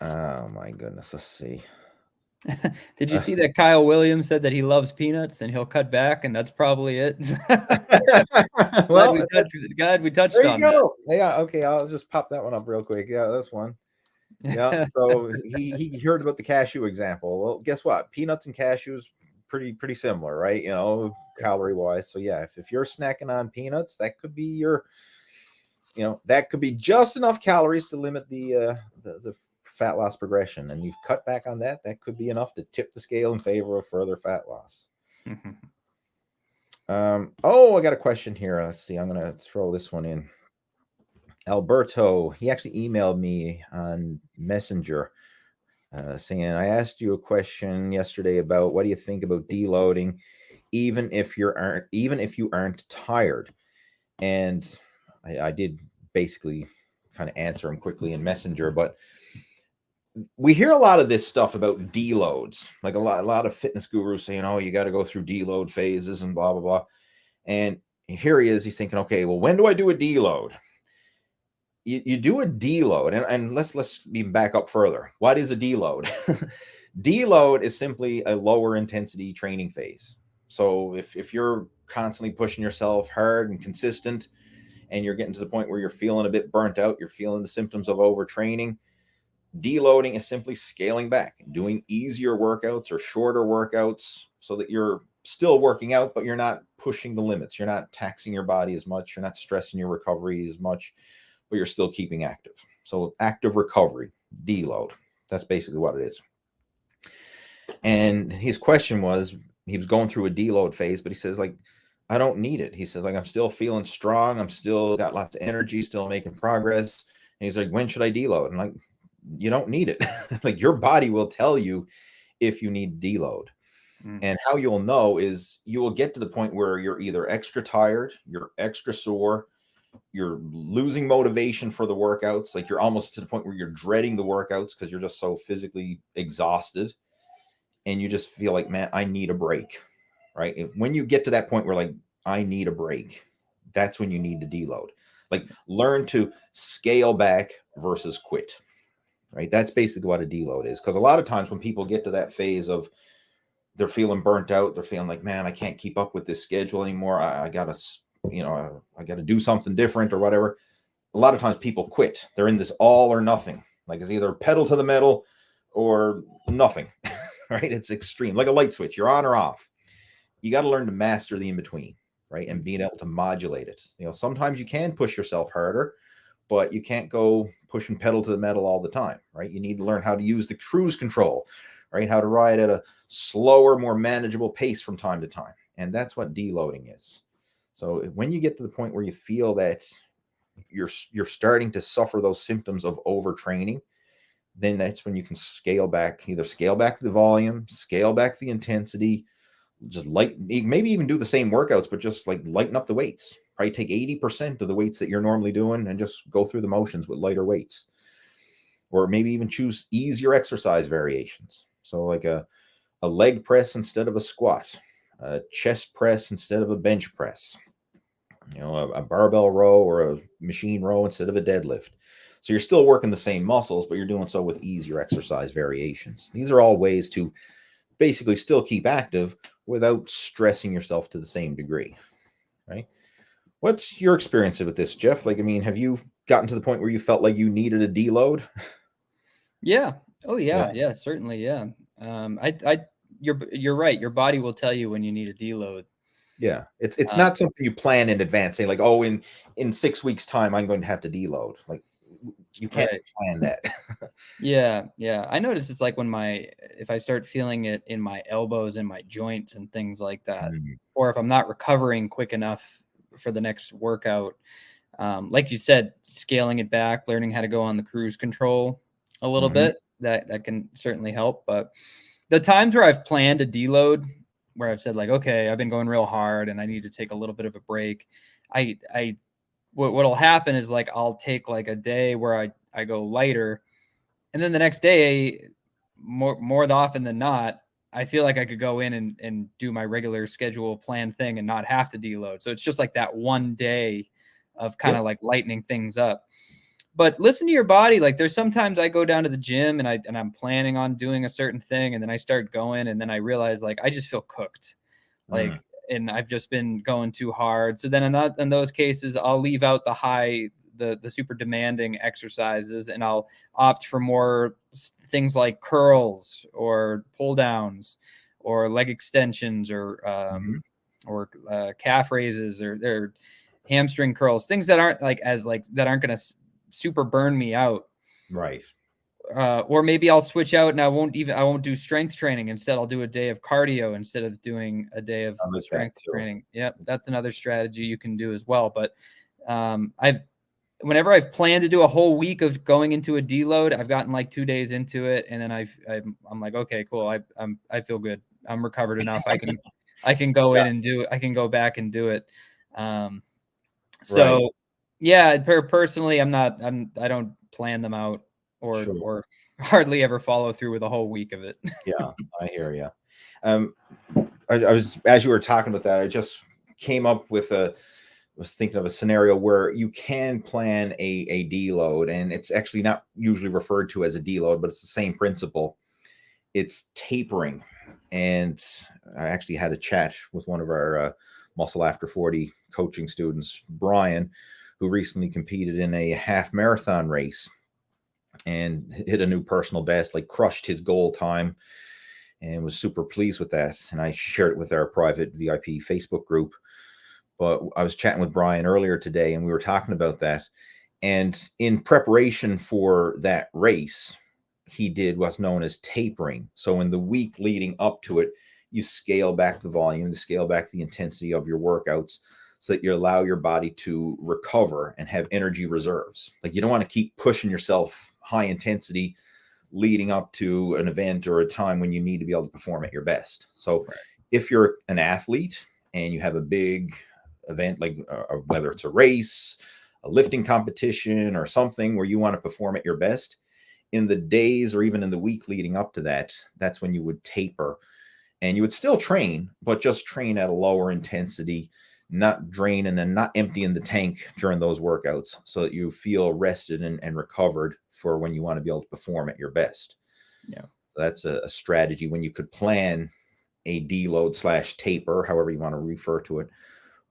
Speaker 1: oh my goodness, let's see.
Speaker 2: Did you see that Kyle Williams said that he loves peanuts and he'll cut back, and that's probably it?
Speaker 1: Well,
Speaker 2: glad we touched
Speaker 1: there you
Speaker 2: on
Speaker 1: go. Yeah, okay, I'll just pop that one up real quick. Yeah, that's one. Yeah,
Speaker 2: that.
Speaker 1: so he heard about the cashew example. Well, guess what? Peanuts and cashews pretty similar, right? You know, calorie wise. So yeah, if you're snacking on peanuts, that could be your, you know, that could be just enough calories to limit the fat loss progression, and you've cut back on that. That could be enough to tip the scale in favor of further fat loss. Oh, I got a question here. Let's see. I'm gonna throw this one in. Alberto, he actually emailed me on Messenger saying, I asked you a question yesterday about what do you think about deloading, even if you aren't tired. And I did basically kind of answer him quickly in Messenger, but we hear a lot of this stuff about deloads, like a lot of fitness gurus saying, oh, you got to go through deload phases and blah, blah, blah. And here he is, he's thinking, okay, well, when do I do a deload? You do a deload, and let's even back up further. What is a deload? Deload is simply a lower intensity training phase. So if you're constantly pushing yourself hard and consistent, and you're getting to the point where you're feeling a bit burnt out, you're feeling the symptoms of overtraining, deloading is simply scaling back, doing easier workouts or shorter workouts so that you're still working out, but you're not pushing the limits. You're not taxing your body as much. You're not stressing your recovery as much, but you're still keeping active. So active recovery, deload. That's basically what it is. And his question was, he was going through a deload phase, but he says, like, I don't need it. He says, like, I'm still feeling strong. I'm still got lots of energy, still making progress. And he's like, when should I deload? And like, you don't need it. Like, your body will tell you if you need deload. And how you'll know is you will get to the point where you're either extra tired, you're extra sore, you're losing motivation for the workouts. Like, you're almost to the point where you're dreading the workouts because you're just so physically exhausted. And you just feel like, man, I need a break, right? When you get to that point where, like, I need a break, that's when you need to deload. Like, learn to scale back versus quit, right? That's basically what a deload is. Because a lot of times when people get to that phase of they're feeling burnt out, they're feeling like, man, I can't keep up with this schedule anymore. I got to do something different or whatever. A lot of times people quit. They're in this all or nothing. Like, it's either pedal to the metal or nothing, right? It's extreme, like a light switch. You're on or off. You got to learn to master the in-between, right? And being able to modulate it. You know, sometimes you can push yourself harder, but you can't go pushing pedal to the metal all the time, right? You need to learn how to use the cruise control, right? How to ride at a slower, more manageable pace from time to time. And that's what deloading is. So when you get to the point where you feel that you're starting to suffer those symptoms of overtraining, then that's when you can scale back the volume, scale back the intensity, just maybe even do the same workouts, but just like lighten up the weights. Probably take 80% of the weights that you're normally doing and just go through the motions with lighter weights. Or maybe even choose easier exercise variations. So like a leg press instead of a squat, a chest press instead of a bench press, you know, a barbell row or a machine row instead of a deadlift. So you're still working the same muscles, but you're doing so with easier exercise variations. These are all ways to basically still keep active without stressing yourself to the same degree, right? What's your experience with this, Jeff? Like, I mean, have you gotten to the point where you felt like you needed a deload?
Speaker 2: Yeah. Oh yeah. Yeah, certainly. Yeah. You're right. Your body will tell you when you need a deload.
Speaker 1: Yeah. It's not something you plan in advance, saying like, oh, in 6 weeks time, I'm going to have to deload. Like, you can't plan that.
Speaker 2: Yeah. I notice it's like if I start feeling it in my elbows and my joints and things like that, or if I'm not recovering quick enough for the next workout, like you said, scaling it back, learning how to go on the cruise control a little bit, that can certainly help. But the times where I've planned a deload, where I've said like, okay, I've been going real hard and I need to take a little bit of a break, what'll happen is like I'll take like a day where I go lighter, and then the next day, more often than not, I feel like I could go in and do my regular schedule plan thing and not have to deload. So it's just like that one day of kind of like lightening things up. But listen to your body. Like there's sometimes I go down to the gym and I'm planning on doing a certain thing, and then I start going, and then I realize like I just feel cooked. Like and I've just been going too hard. So then in those cases, I'll leave out the super demanding exercises, and I'll opt for more things like curls or pull downs or leg extensions or calf raises or hamstring curls, things that aren't that aren't going to super burn me out.
Speaker 1: Right.
Speaker 2: Or maybe I'll switch out and I won't do strength training. Instead, I'll do a day of cardio instead of doing a day of strength training. Yep. That's another strategy you can do as well. But whenever I've planned to do a whole week of going into a deload, I've gotten like 2 days into it, and then I'm like, okay, cool. I feel good. I'm recovered enough. I can go in and do it. I can go back and do it. Yeah, personally, I don't plan them out or hardly ever follow through with a whole week of it.
Speaker 1: Yeah, I hear you. I was, as you were talking about that, I just came up with was thinking of a scenario where you can plan a deload, and it's actually not usually referred to as a deload, but it's the same principle. It's tapering. And I actually had a chat with one of our Muscle After 40 coaching students, Brian, who recently competed in a half marathon race and hit a new personal best, like crushed his goal time, and was super pleased with that. And I shared it with our private VIP Facebook group. But I was chatting with Brian earlier today, and we were talking about that. And in preparation for that race, he did what's known as tapering. So in the week leading up to it, you scale back the volume, to scale back the intensity of your workouts, so that you allow your body to recover and have energy reserves. Like you don't want to keep pushing yourself high intensity leading up to an event or a time when you need to be able to perform at your best. So if you're an athlete and you have a big event, like whether it's a race, a lifting competition, or something where you want to perform at your best, in the days or even in the week leading up to that, that's when you would taper. And you would still train, but just train at a lower intensity, not draining and not emptying the tank during those workouts, so that you feel rested and recovered for when you want to be able to perform at your best.
Speaker 2: Yeah.
Speaker 1: So that's a strategy when you could plan a deload / taper, however you want to refer to it.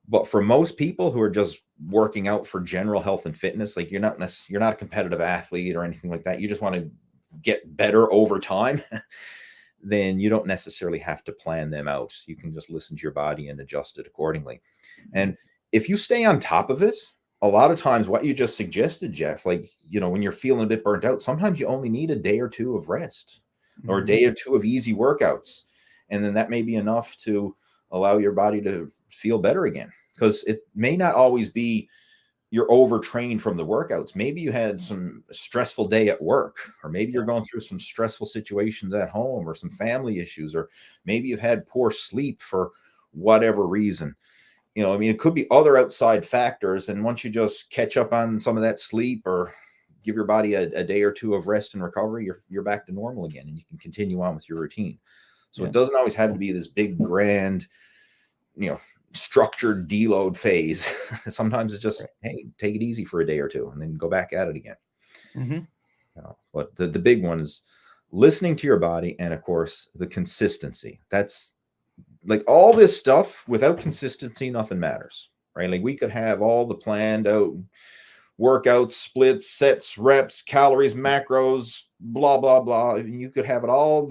Speaker 1: But for most people who are just working out for general health and fitness, like you're not a competitive athlete or anything like that, you just want to get better over time, then you don't necessarily have to plan them out. You can just listen to your body and adjust it accordingly. And if you stay on top of it, a lot of times what you just suggested, Jeff, like, when you're feeling a bit burnt out, sometimes you only need a day or two of rest or a day or two of easy workouts. And then that may be enough to allow your body to feel better again. Because it may not always be you're overtrained from the workouts. Maybe you had some stressful day at work, or maybe you're going through some stressful situations at home, or some family issues, or maybe you've had poor sleep for whatever reason. It could be other outside factors. And once you just catch up on some of that sleep or give your body a day or two of rest and recovery, you're back to normal again, and you can continue on with your routine. So it doesn't always have to be this big, grand, structured deload phase. Sometimes it's just, hey, take it easy for a day or two and then go back at it again. But the big one is listening to your body, and of course the consistency. That's like all this stuff. Without consistency, nothing matters, right? Like we could have all the planned out workouts, splits, sets, reps, calories, macros, blah blah blah. You could have it all,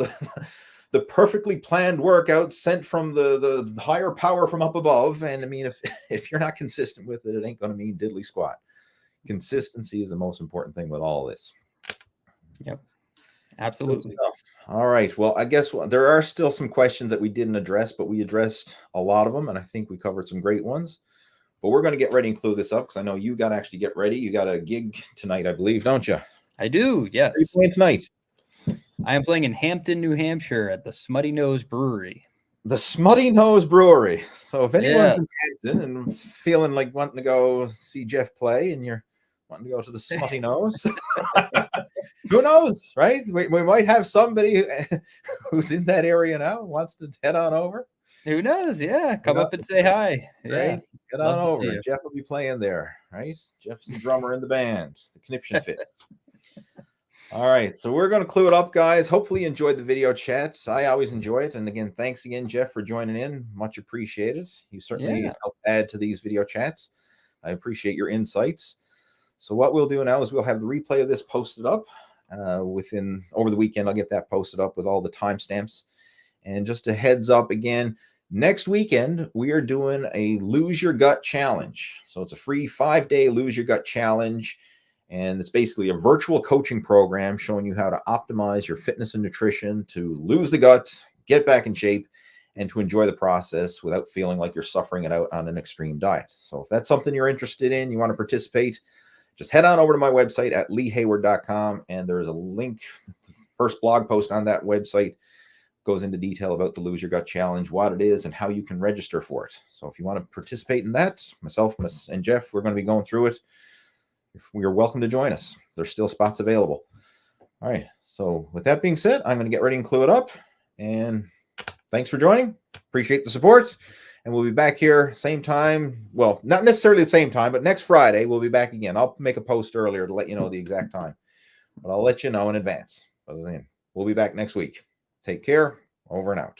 Speaker 1: the perfectly planned workouts sent from the higher power from up above. And if you're not consistent with it, it ain't going to mean diddly squat. Consistency is the most important thing with all this.
Speaker 2: Yep. Absolutely.
Speaker 1: All right. Well, I guess there are still some questions that we didn't address, but we addressed a lot of them, and I think we covered some great ones. But we're going to get ready and clue this up, because I know you got to actually get ready. You got a gig tonight, I believe, don't you?
Speaker 2: I do, yes.
Speaker 1: Where are you playing tonight?
Speaker 2: I am playing in Hampton, New Hampshire at the Smutty Nose Brewery.
Speaker 1: The Smutty Nose Brewery. So if anyone's in Hampton and feeling like wanting to go see Jeff play, and you're wanting to go to the smutty nose. Who knows, right? We might have somebody who's in that area now wants to head on over.
Speaker 2: Who knows? Yeah, come up and say hi. Yeah,
Speaker 1: right? Get
Speaker 2: love
Speaker 1: on
Speaker 2: to
Speaker 1: over.
Speaker 2: see you.
Speaker 1: Jeff will be playing there, right? Jeff's the drummer in the band, the conniption fits. All right, so we're going to clue it up, guys. Hopefully you enjoyed the video chats. I always enjoy it. And again, thanks again, Jeff, for joining in. Much appreciated. You certainly help add to these video chats. I appreciate your insights. So what we'll do now is we'll have the replay of this posted up over the weekend. I'll get that posted up with all the timestamps. And just a heads up again, next weekend, we are doing a Lose Your Gut Challenge. So it's a free 5-day Lose Your Gut Challenge. And it's basically a virtual coaching program showing you how to optimize your fitness and nutrition to lose the gut, get back in shape, and to enjoy the process without feeling like you're suffering it out on an extreme diet. So if that's something you're interested in, you want to participate, just head on over to my website at leehayward.com, and there's a link. First blog post on that website goes into detail about the Lose Your Gut Challenge, what it is, and how you can register for it. So if you want to participate in that, myself and Jeff, we're going to be going through it. You're welcome to join us. There's still spots available. All right. So with that being said, I'm going to get ready and clue it up. And thanks for joining. Appreciate the support. And we'll be back here same time. Well, not necessarily the same time, but next Friday we'll be back again. I'll make a post earlier to let you know the exact time, but I'll let you know in advance. But then we'll be back next week. Take care. Over and out.